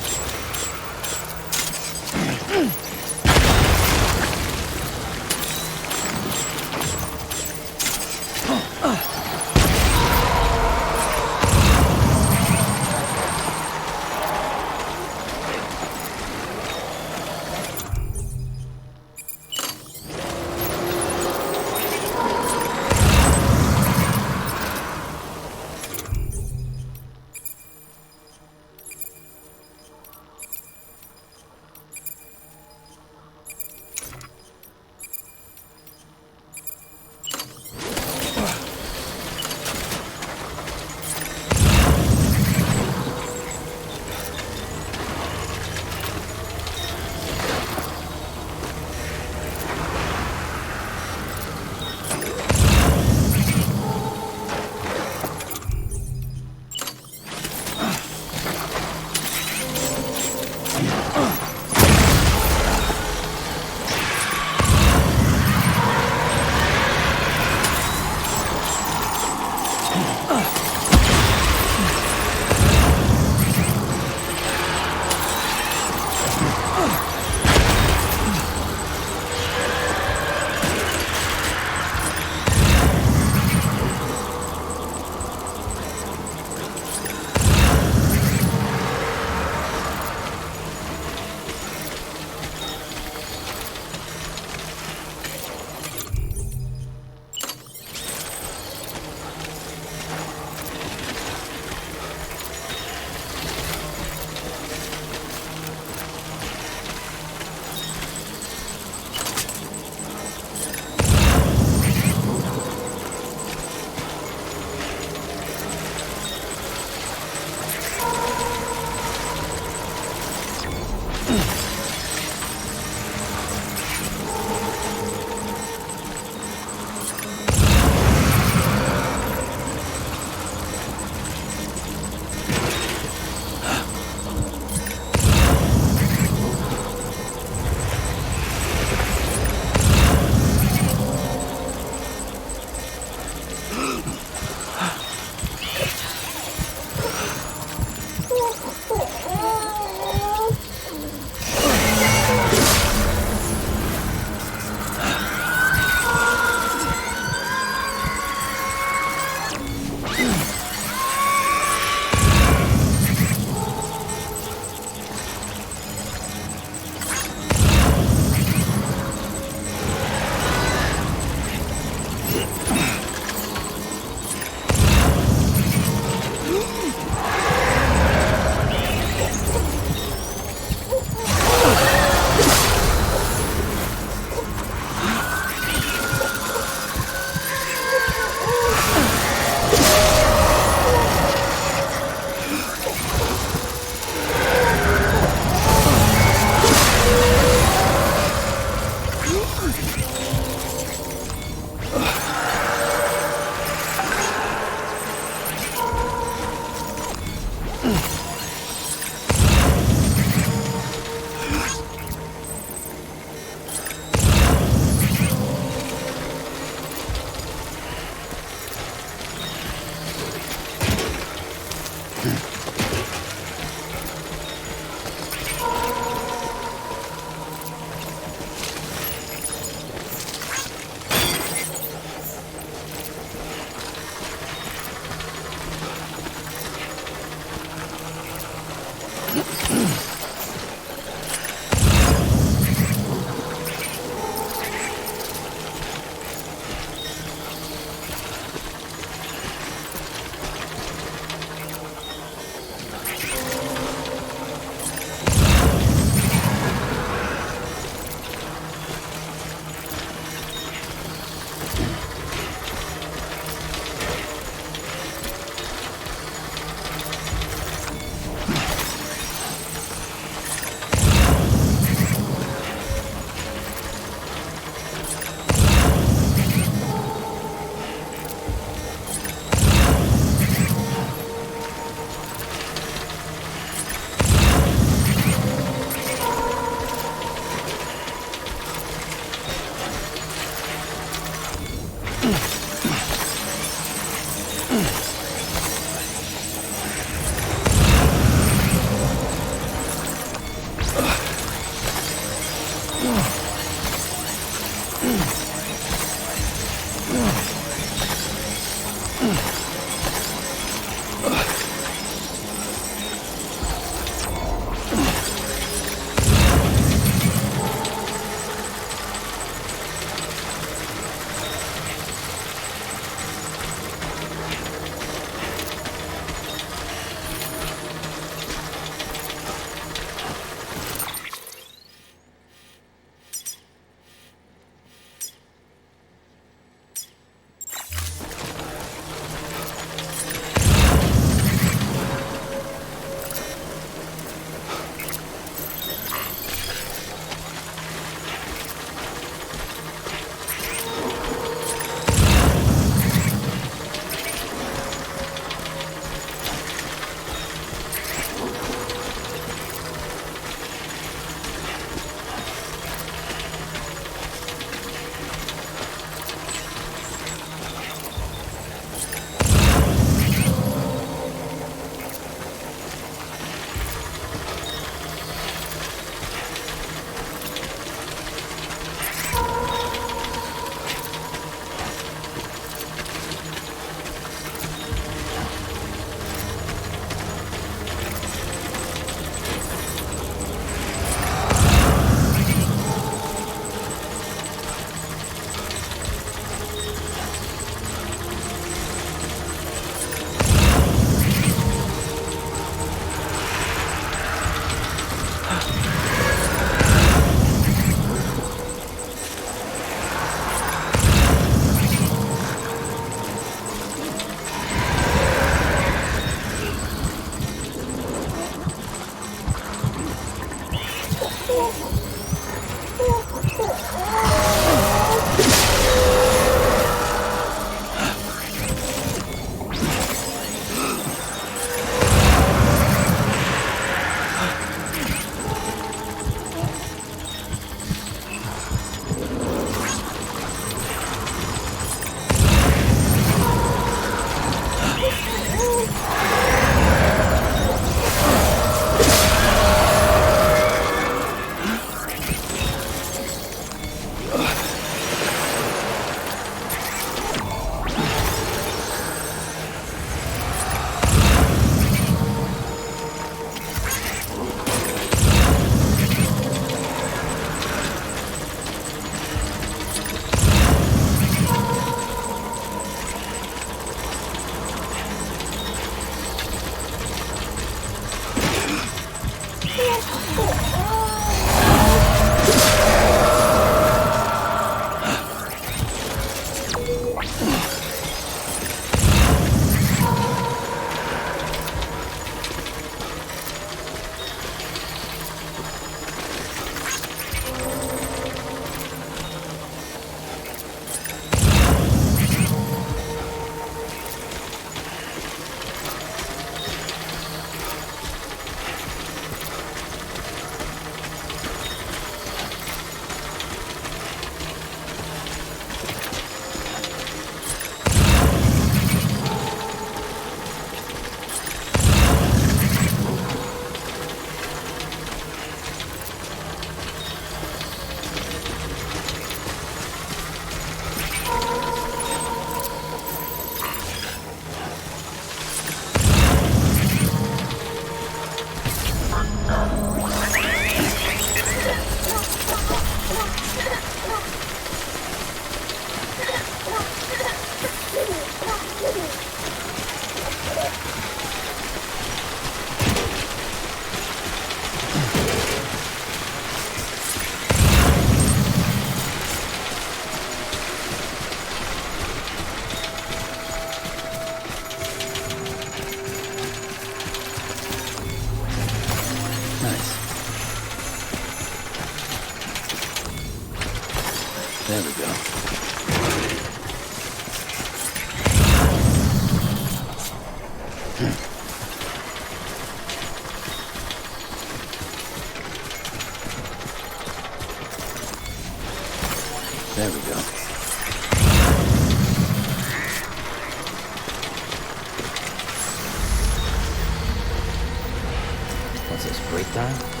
down.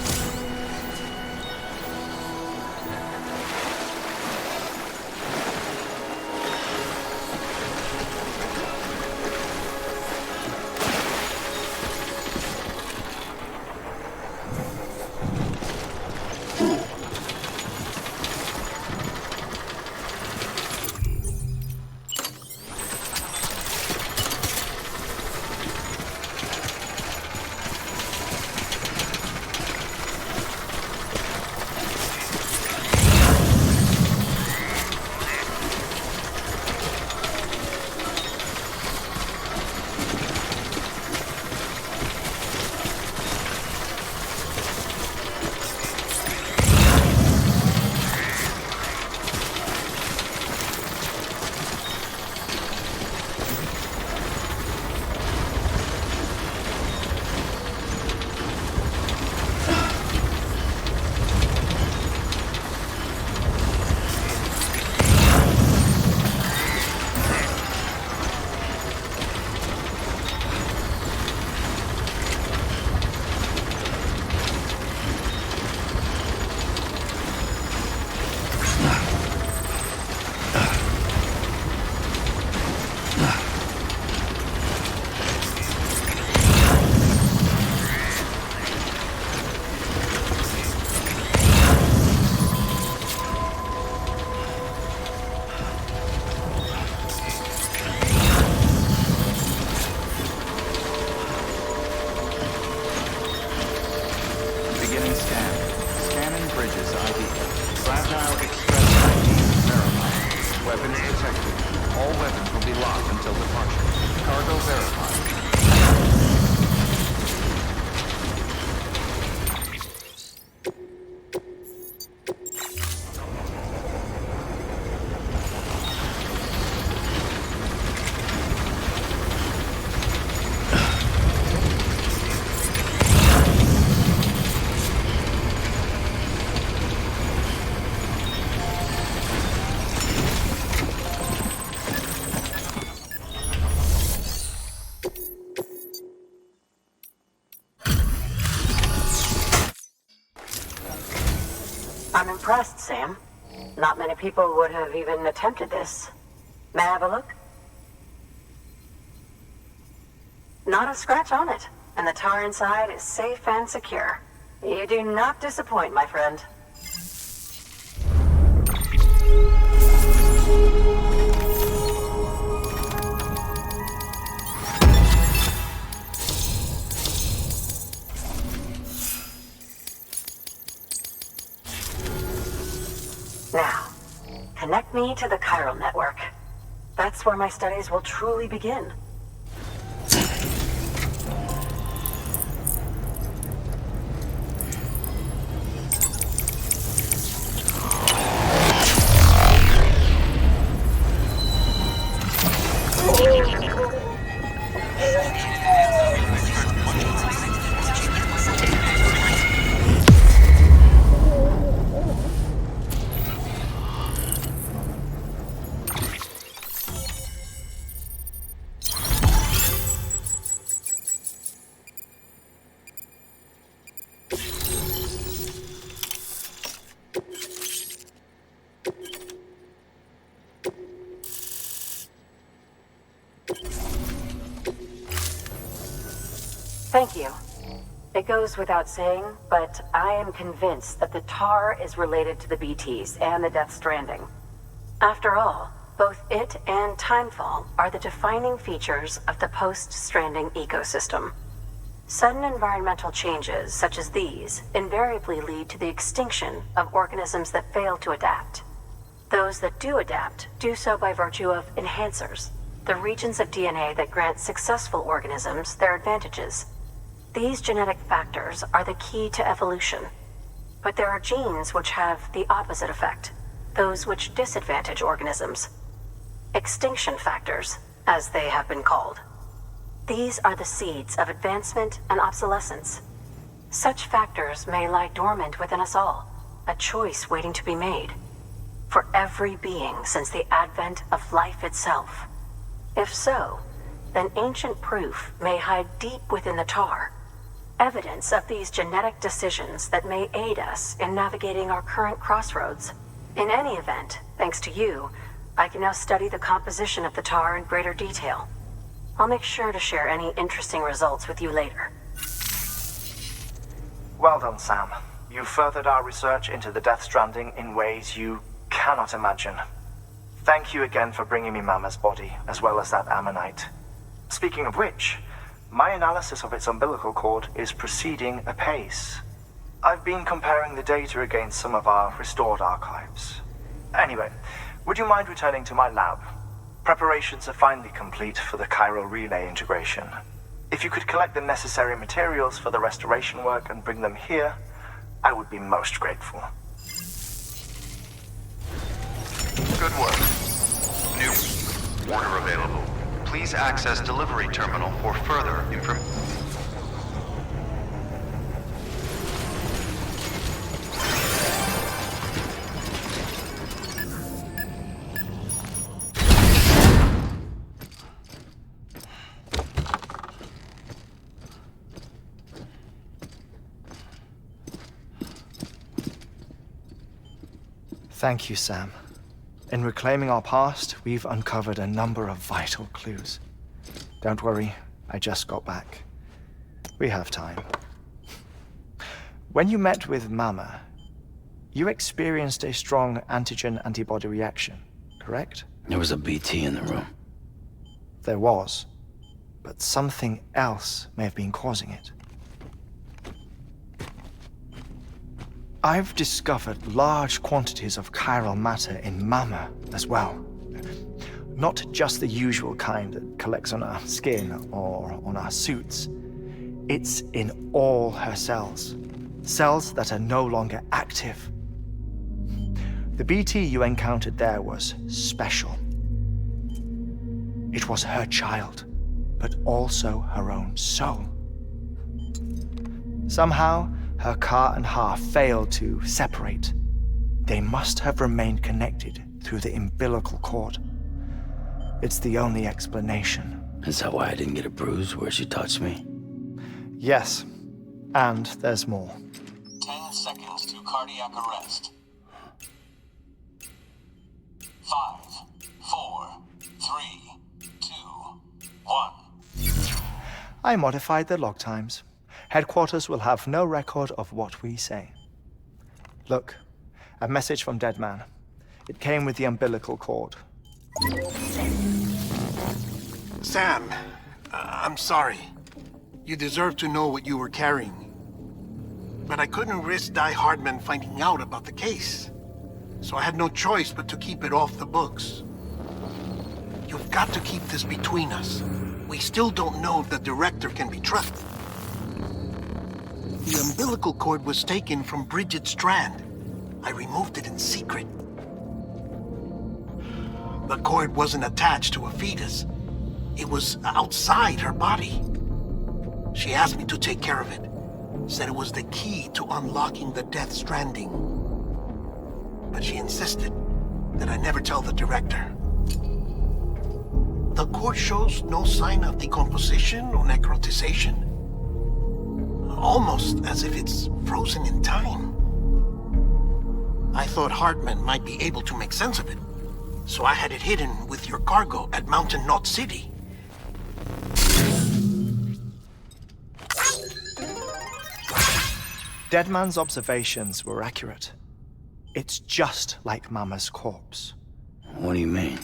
I'm impressed, Sam. Not many people would have even attempted this. May I have a look? Not a scratch on it, and the tar inside is safe and secure. You do not disappoint, my friend. Now, connect me to the chiral network. That's where my studies will truly begin. Thank you. It goes without saying, but I am convinced that the tar is related to the BTs and the Death Stranding. After all, both it and Timefall are the defining features of the post-Stranding ecosystem. Sudden environmental changes such as these invariably lead to the extinction of organisms that fail to adapt. Those that do adapt do so by virtue of enhancers, the regions of DNA that grant successful organisms their advantages. These genetic factors are the key to evolution. But there are genes which have the opposite effect, those which disadvantage organisms. Extinction factors, as they have been called. These are the seeds of advancement and obsolescence. Such factors may lie dormant within us all, a choice waiting to be made. For every being since the advent of life itself. If so, then ancient proof may hide deep within the tar. evidence of these genetic decisions that may aid us in navigating our current crossroads. In any event, thanks to you, I can now study the composition of the tar in greater detail. I'll make sure to share any interesting results with you later. Well done, Sam. You furthered our research into the Death Stranding in ways you cannot imagine. Thank you again for bringing me Mama's body, as well as that ammonite. Speaking of which, my analysis of its umbilical cord is proceeding apace. I've been comparing the data against some of our restored archives. Anyway, would you mind returning to my lab? Preparations are finally complete for the chiral relay integration. If you could collect the necessary materials for the restoration work and bring them here, I would be most grateful. Good work. New order available. Please access delivery terminal for further information. Thank you, Sam. In reclaiming our past, we've uncovered a number of vital clues. Don't worry, I just got back. We have time. When you met with Mama, you experienced a strong antigen-antibody reaction, correct? There was a BT in the room. There was, but something else may have been causing it. I've discovered large quantities of chiral matter in Mama as well. Not just the usual kind that collects on our skin or on our suits. It's in all her cells. Cells that are no longer active. The BT you encountered there was special. It was her child, but also her own soul. Somehow, her car and half failed to separate. They must have remained connected through the umbilical cord. It's the only explanation. Is that why I didn't get a bruise where she touched me? Yes, and there's more. 10 seconds to cardiac arrest. 5, 4, 3, 2, 1. I modified the log times. Headquarters will have no record of what we say. Look, a message from Deadman. It came with the umbilical cord. Sam, I'm sorry. You deserve to know what you were carrying. But I couldn't risk Heartman finding out about the case. So I had no choice but to keep it off the books. You've got to keep this between us. We still don't know if the director can be trusted. The umbilical cord was taken from Bridget Strand. I removed it in secret. The cord wasn't attached to a fetus. It was outside her body. She asked me to take care of it. Said it was the key to unlocking the Death Stranding. But she insisted that I never tell the director. The cord shows no sign of decomposition or necrotization. Almost as if it's frozen in time. I thought Heartman might be able to make sense of it, so I had it hidden with your cargo at Mountain Knot City. Deadman's observations were accurate. It's just like Mama's corpse. What do you mean?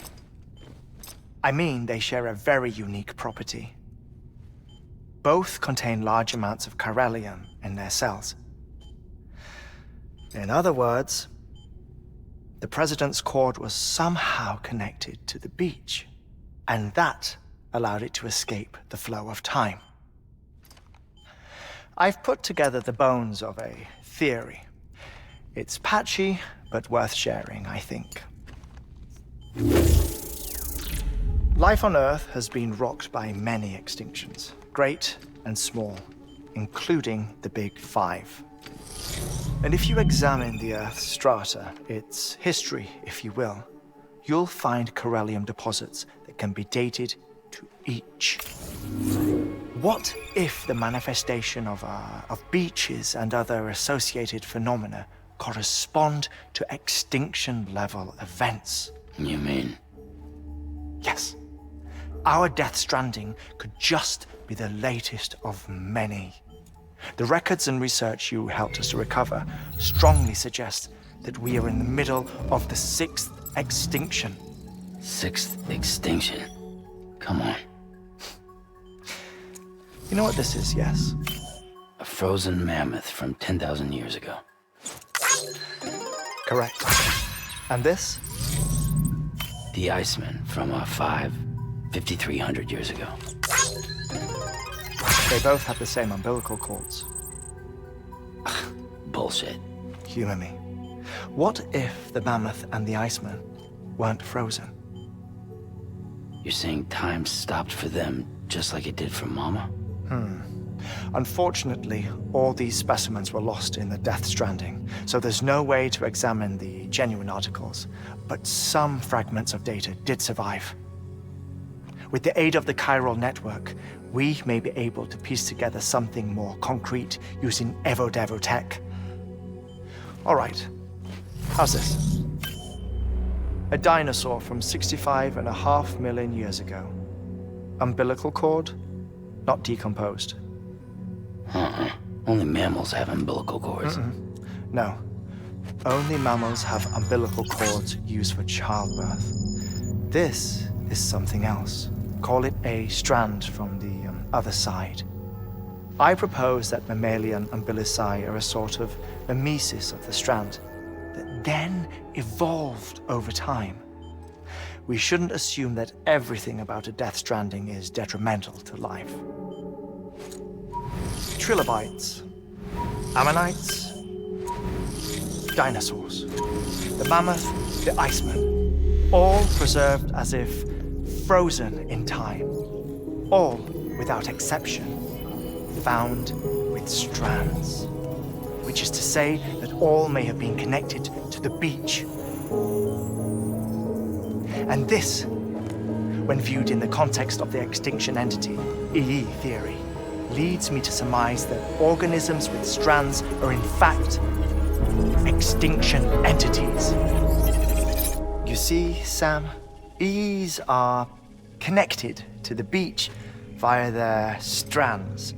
I mean they share a very unique property. Both contain large amounts of chiralium in their cells. In other words, the president's cord was somehow connected to the beach, and that allowed it to escape the flow of time. I've put together the bones of a theory. It's patchy, but worth sharing, I think. Life on Earth has been rocked by many extinctions, great and small, including the Big Five. And if you examine the Earth's strata, its history, if you will, you'll find chiralium deposits that can be dated to each. What if the manifestation of beaches and other associated phenomena correspond to extinction-level events? You mean? Yes. Our Death Stranding could just be the latest of many. The records and research you helped us to recover strongly suggest that we are in the middle of the 6th extinction. 6th extinction? Come on. You know what this is, yes? A frozen mammoth from 10,000 years ago. Correct. And this? The Iceman from 5,300 years ago. They both have the same umbilical cords. Bullshit. Humor me. What if the mammoth and the Iceman weren't frozen? You're saying time stopped for them just like it did for Mama? Unfortunately, all these specimens were lost in the Death Stranding, so there's no way to examine the genuine articles, but some fragments of data did survive. With the aid of the chiral network, we may be able to piece together something more concrete using Evo-Devo tech. All right, how's this? A dinosaur from 65.5 million years ago. Umbilical cord, not decomposed. Only mammals have umbilical cords. No. Only mammals have umbilical cords used for childbirth. This is something else. Call it a strand from the other side. I propose that mammalian umbilici are a sort of mimesis of the strand that then evolved over time. We shouldn't assume that everything about a Death Stranding is detrimental to life. Trilobites, ammonites, dinosaurs, the mammoth, the Iceman, all preserved as if frozen in time, all without exception, found with strands, which is to say that all may have been connected to the beach. And this, when viewed in the context of the extinction entity, EE theory, leads me to surmise that organisms with strands are in fact extinction entities. You see, Sam, EEs are connected to the beach via their strands,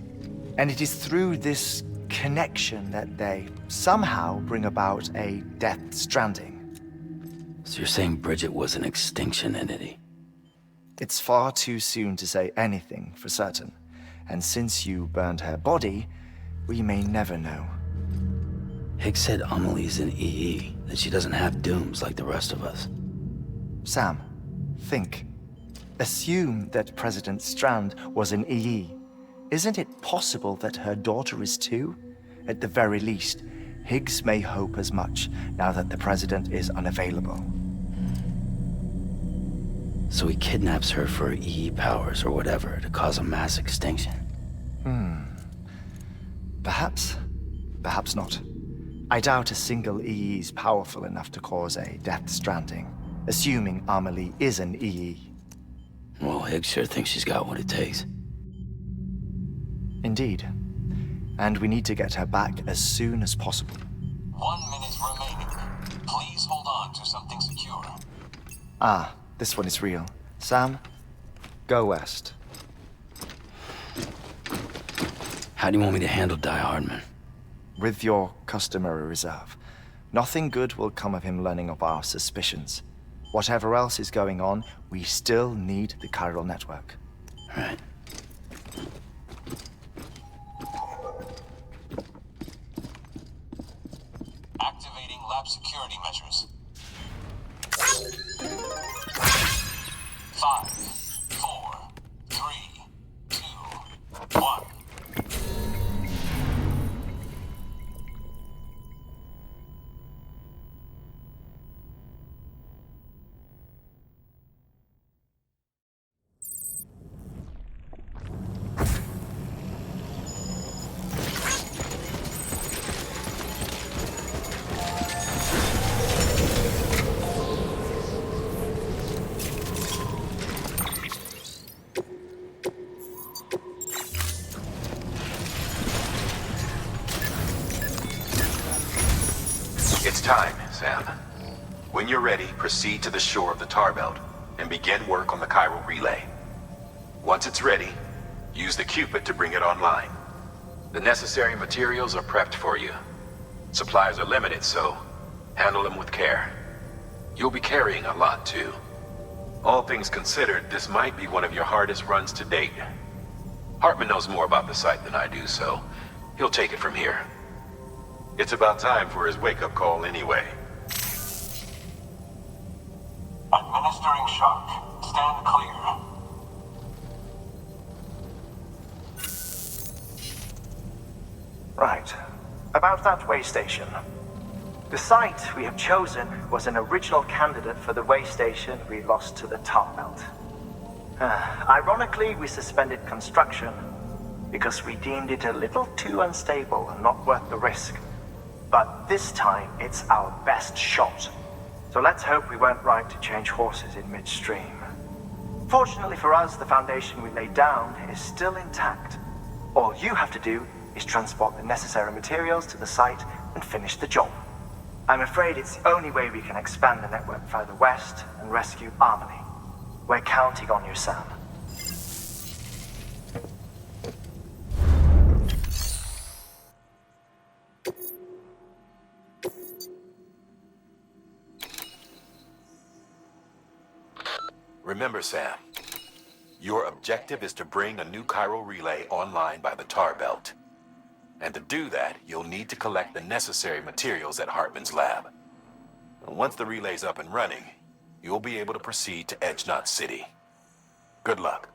and it is through this connection that they somehow bring about a Death Stranding. So you're saying Bridget was an extinction entity? It's far too soon to say anything for certain, and since you burned her body, we may never know. Higgs said Amelie's an EE, that she doesn't have dooms like the rest of us. Sam, think. Assume that President Strand was an EE. Isn't it possible that her daughter is too? At the very least, Higgs may hope as much now that the president is unavailable. So he kidnaps her for EE powers or whatever to cause a mass extinction. Perhaps. Perhaps not. I doubt a single EE is powerful enough to cause a Death Stranding, assuming Amelie is an EE. Well, Higgs sure thinks she's got what it takes. Indeed. And we need to get her back as soon as possible. 1 minute remaining. Please hold on to something secure. Ah, this one is real. Sam, go west. How do you want me to handle Heartman? With your customary reserve. Nothing good will come of him learning of our suspicions. Whatever else is going on, we still need the chiral network. Right. Activating lab security measures. 5, 4, 3, 2, 1. time, Sam. When you're ready, proceed to the shore of the tar belt and begin work on the chiral relay. Once it's ready, use the Cupid to bring it online. The necessary materials are prepped for you. Supplies are limited, so handle them with care. You'll be carrying a lot, too. All things considered, this might be one of your hardest runs to date. Heartman knows more about the site than I do, so he'll take it from here. It's about time for his wake-up call anyway. Administering shock. Stand clear. Right. About that way station. The site we have chosen was an original candidate for the way station we lost to the tar belt. Ironically, we suspended construction because we deemed it a little too unstable and not worth the risk. But this time, it's our best shot. So let's hope we weren't right to change horses in midstream. Fortunately for us, the foundation we laid down is still intact. All you have to do is transport the necessary materials to the site and finish the job. I'm afraid it's the only way we can expand the network further west and rescue Amelie. We're counting on you, Sam. Remember, Sam, your objective is to bring a new chiral relay online by the tar belt. And to do that, you'll need to collect the necessary materials at Heartman's lab. And once the relay's up and running, you'll be able to proceed to Edge Knot City. Good luck.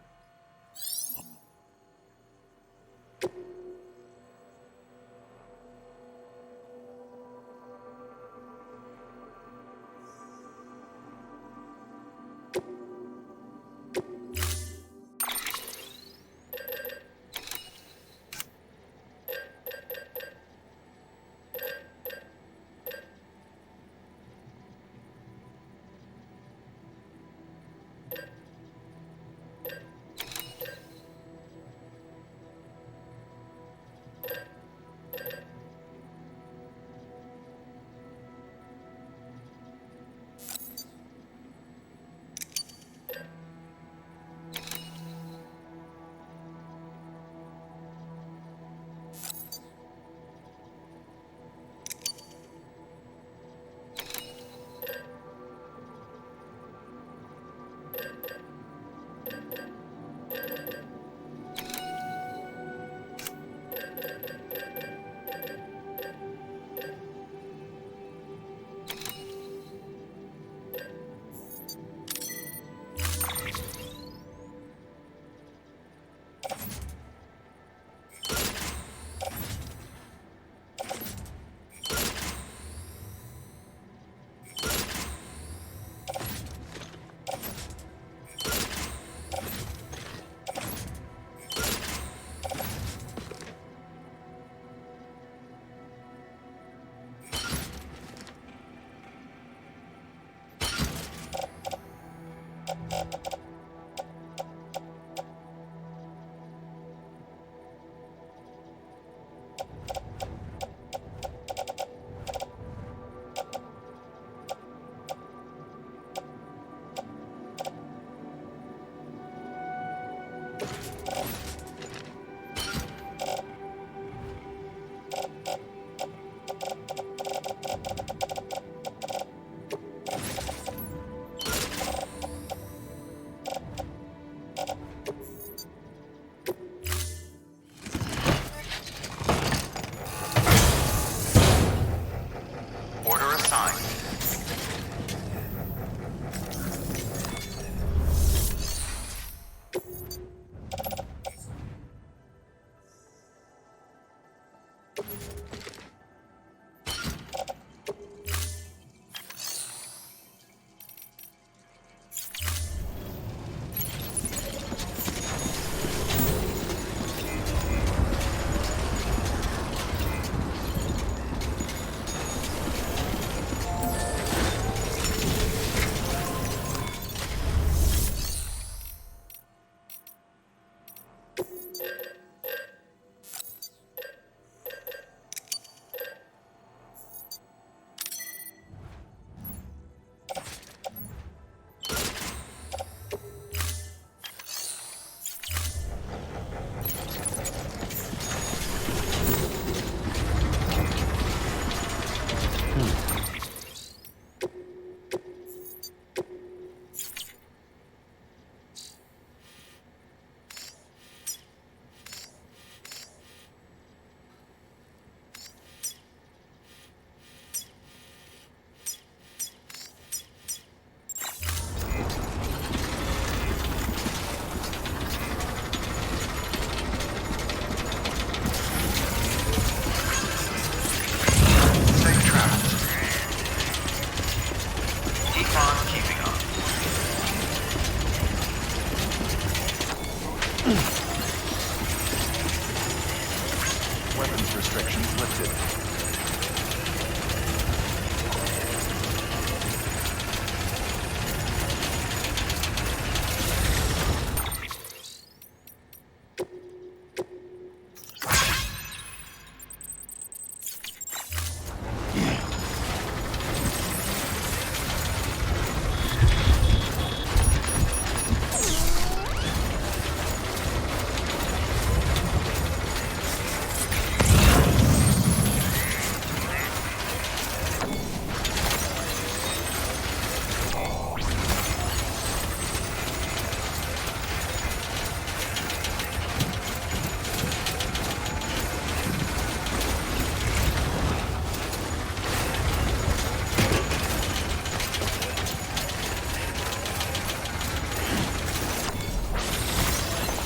Weapons restrictions lifted.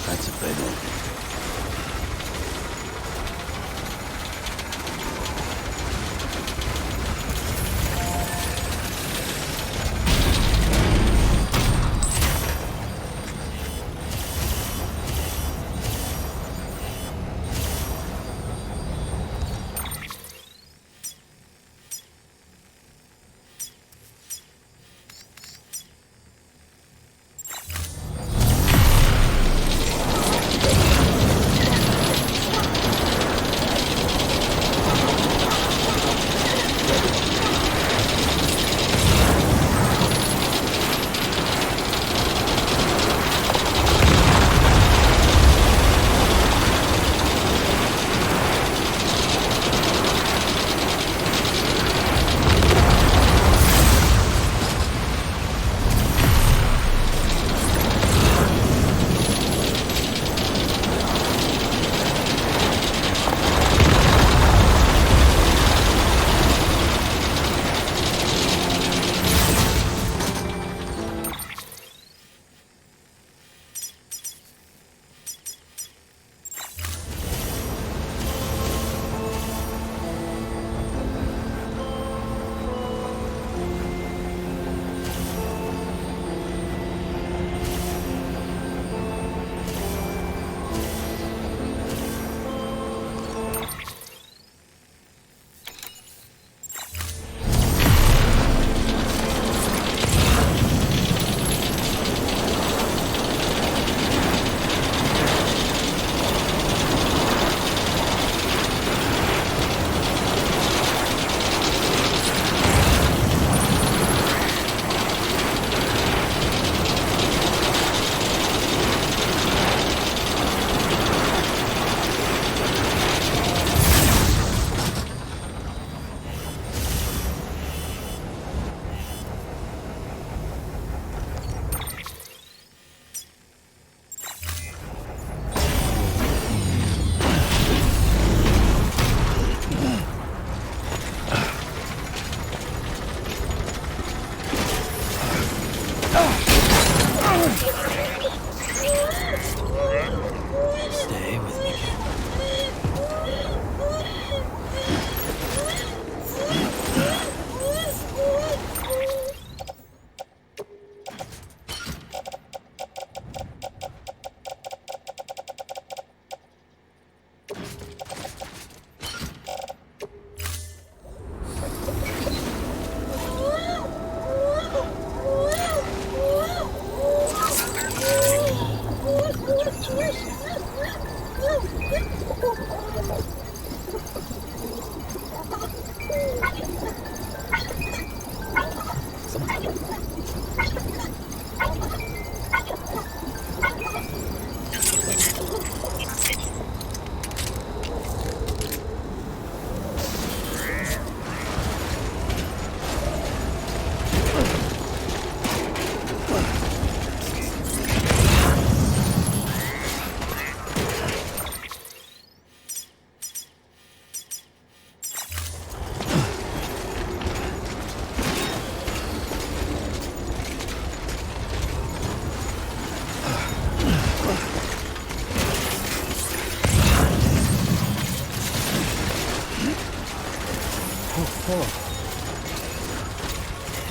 That's a big one. Stay with me, kid.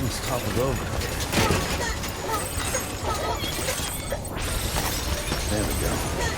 Let's topple over. There we go.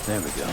There we go.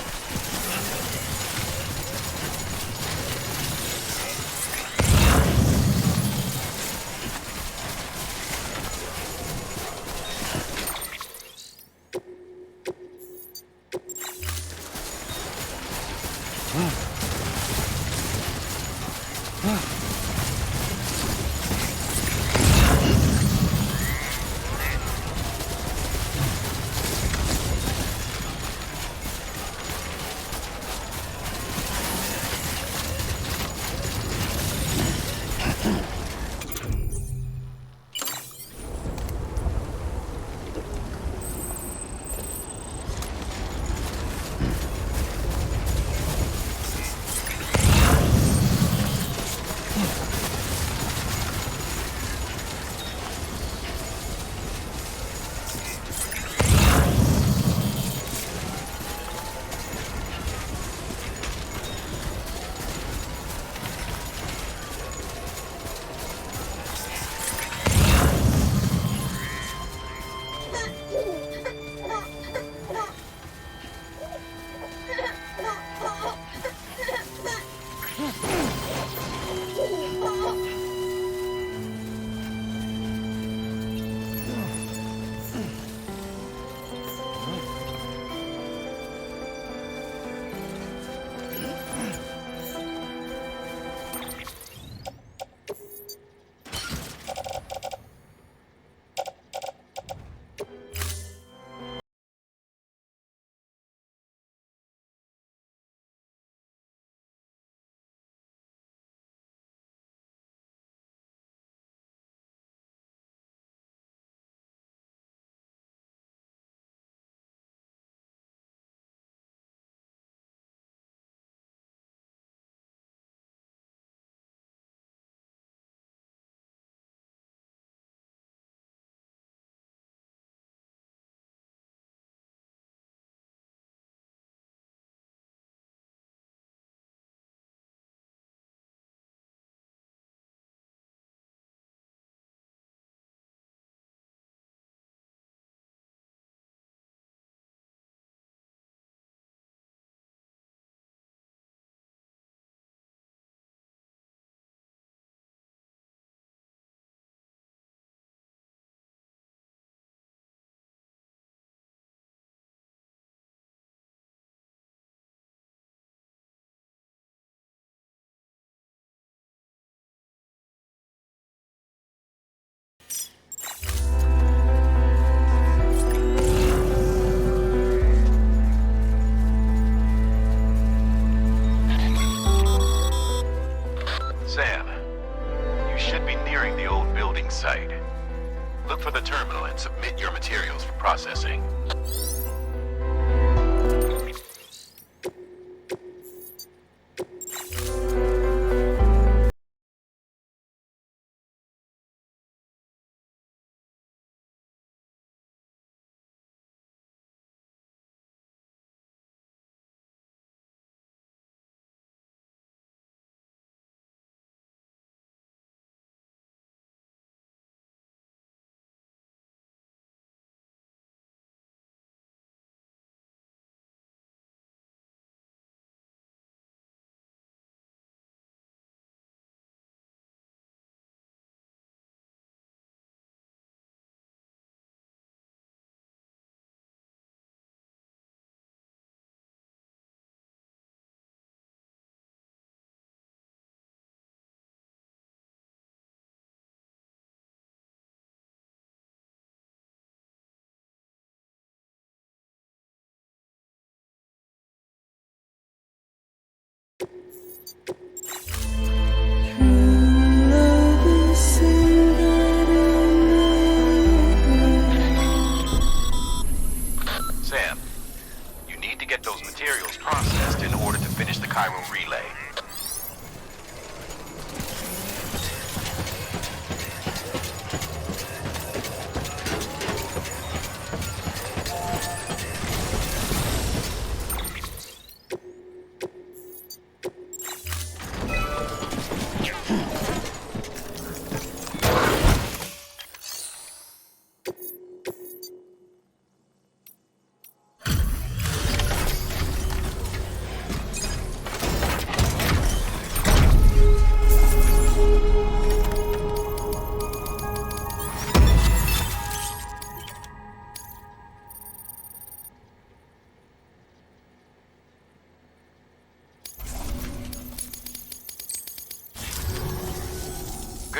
Sam, you should be nearing the old building site. Look for the terminal and submit your materials for processing. Sam, you need to get those materials processed in order to finish the chiral relay.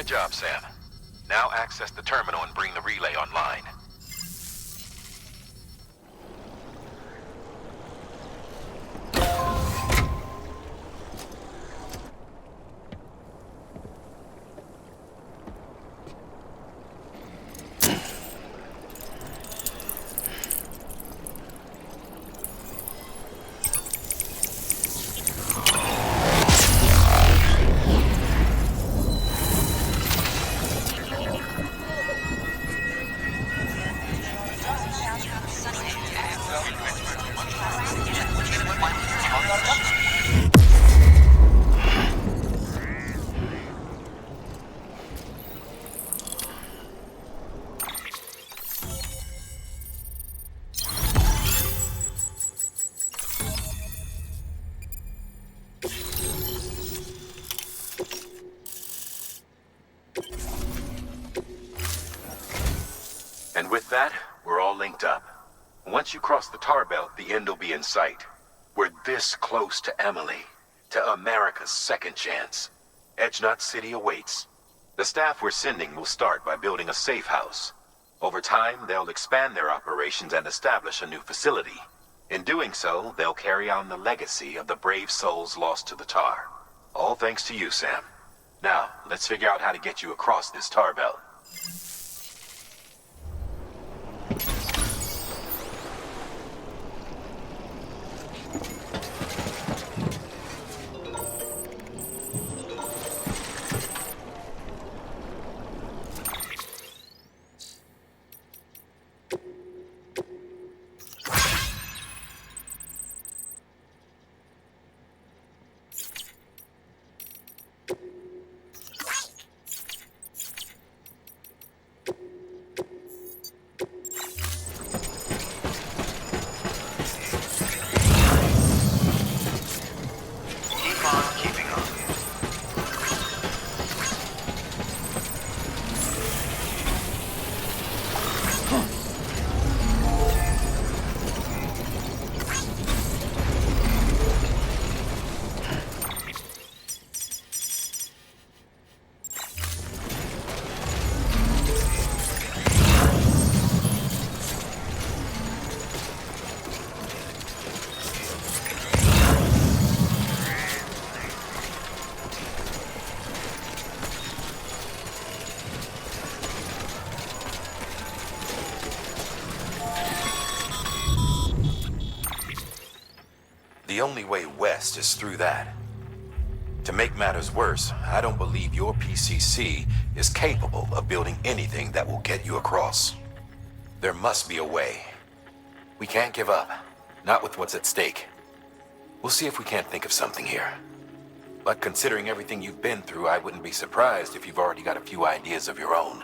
Good job, Sam. Now access the terminal and bring the relay online. And with that, we're all linked up. Once you cross the tar belt, the end will be in sight. We're this close to Amelie, to America's second chance. Edgenut City awaits. The staff we're sending will start by building a safe house. Over time, they'll expand their operations and establish a new facility. In doing so, they'll carry on the legacy of the brave souls lost to the tar. All thanks to you, Sam. Now, let's figure out how to get you across this tar belt. The only way west is through that. To make matters worse, I don't believe your PCC is capable of building anything that will get you across. There must be a way. We can't give up, not with what's at stake. We'll see if we can't think of something here. But considering everything you've been through, I wouldn't be surprised if you've already got a few ideas of your own.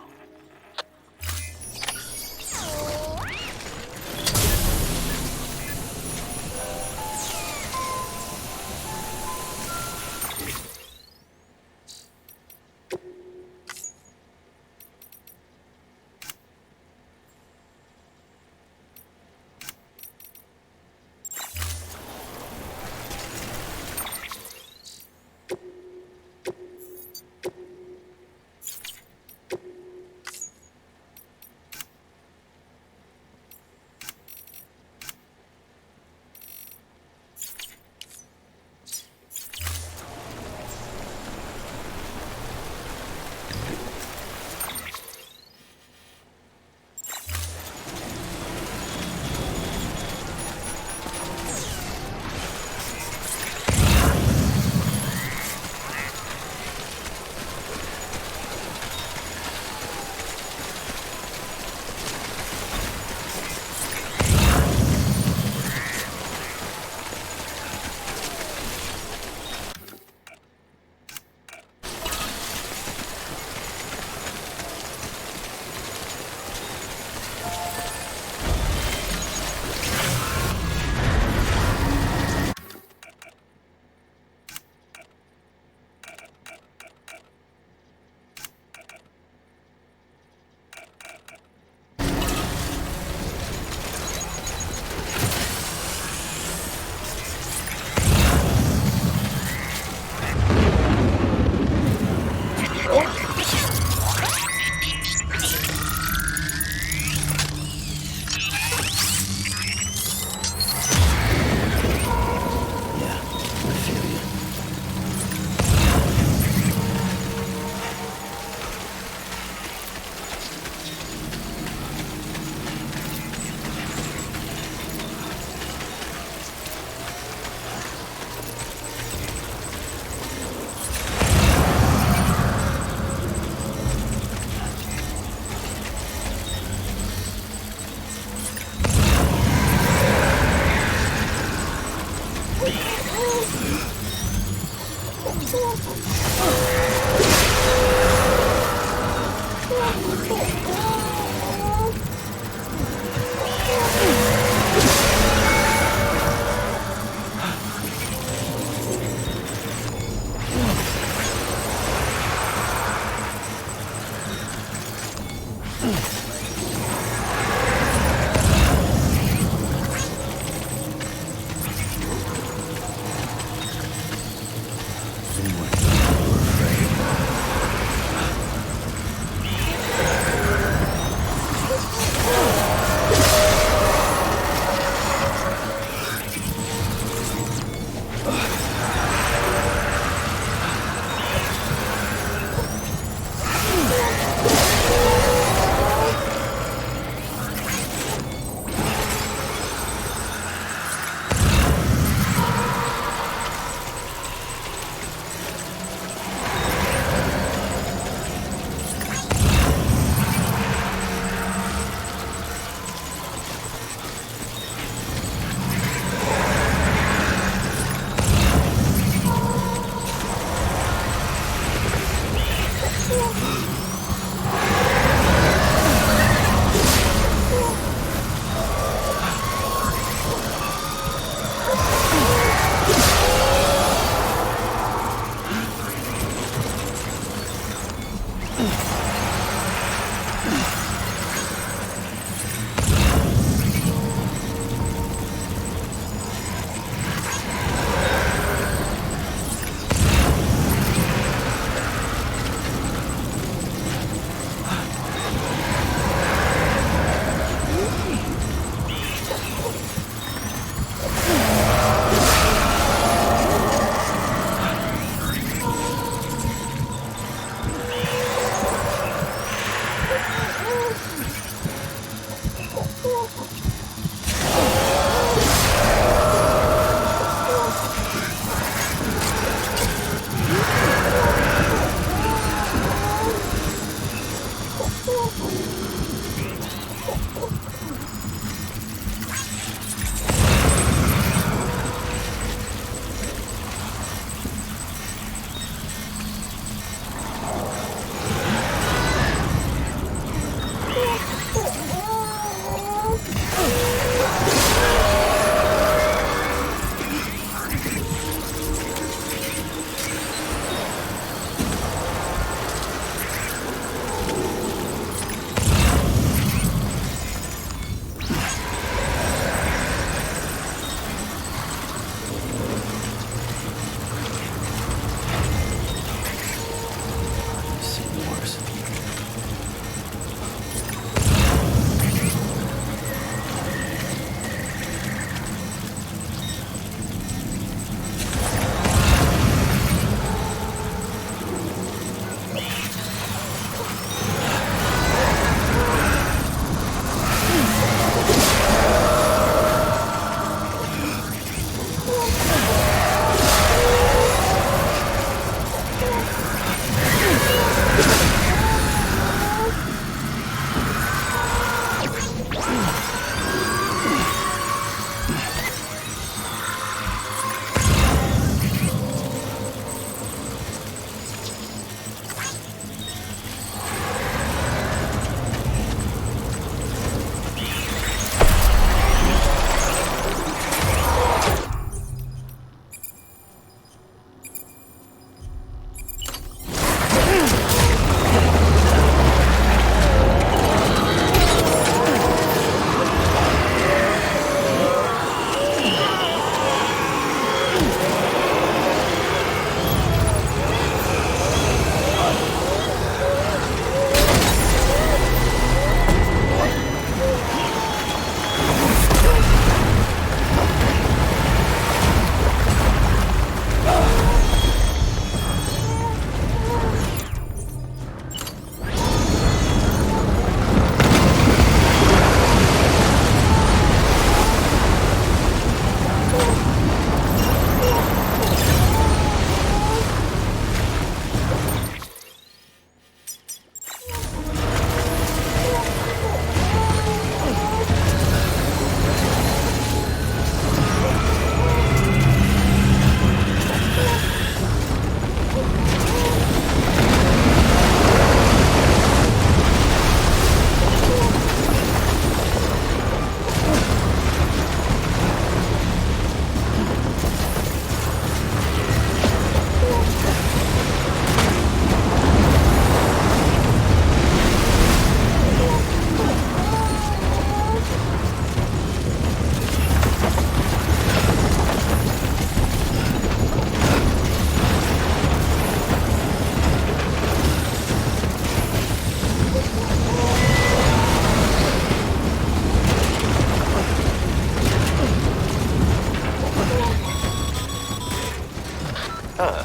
Huh.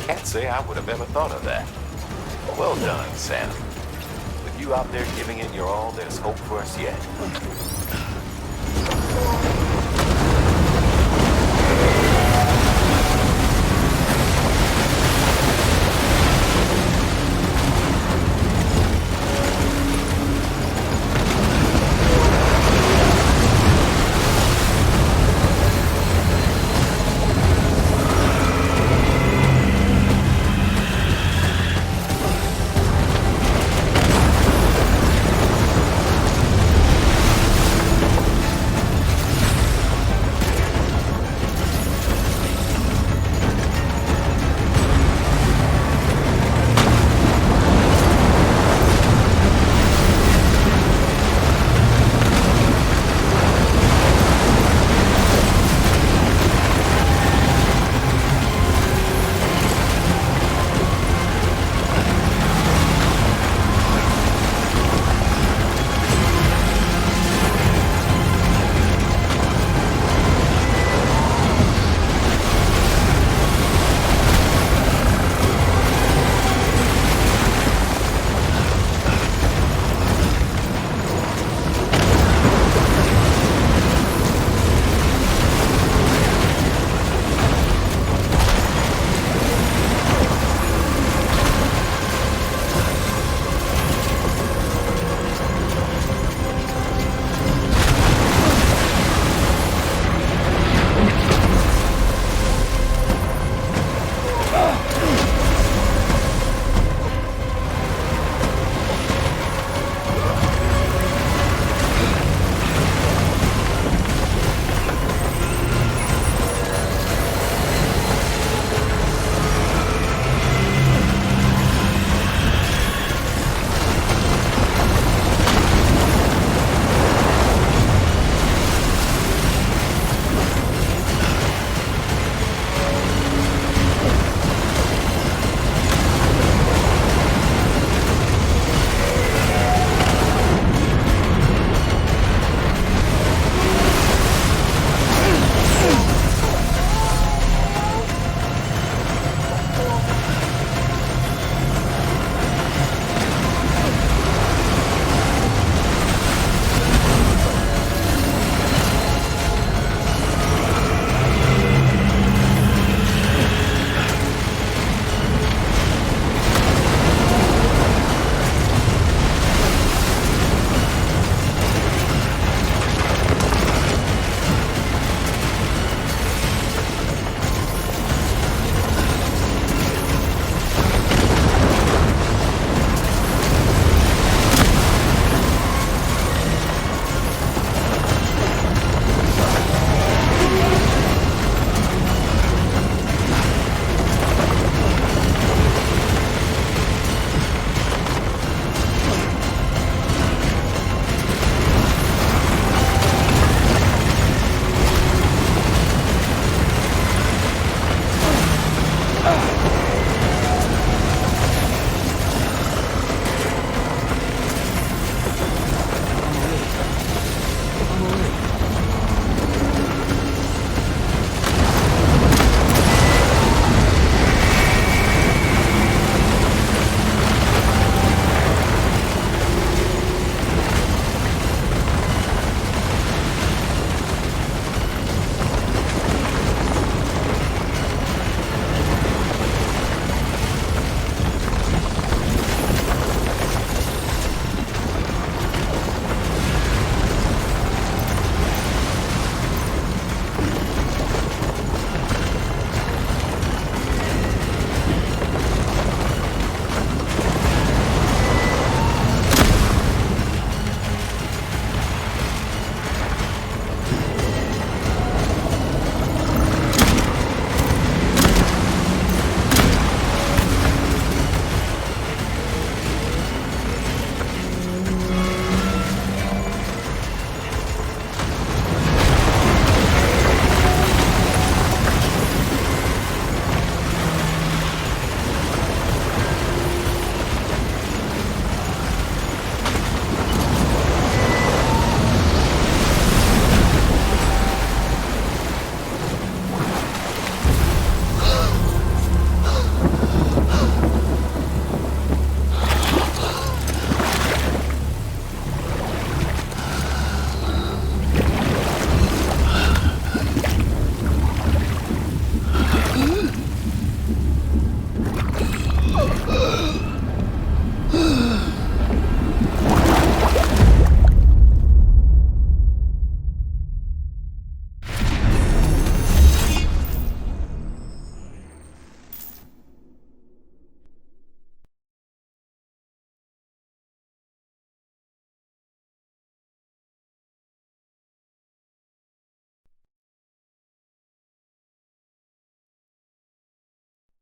Can't say I would have ever thought of that. Well done, Sam. With you out there giving it your all, there's hope for us yet.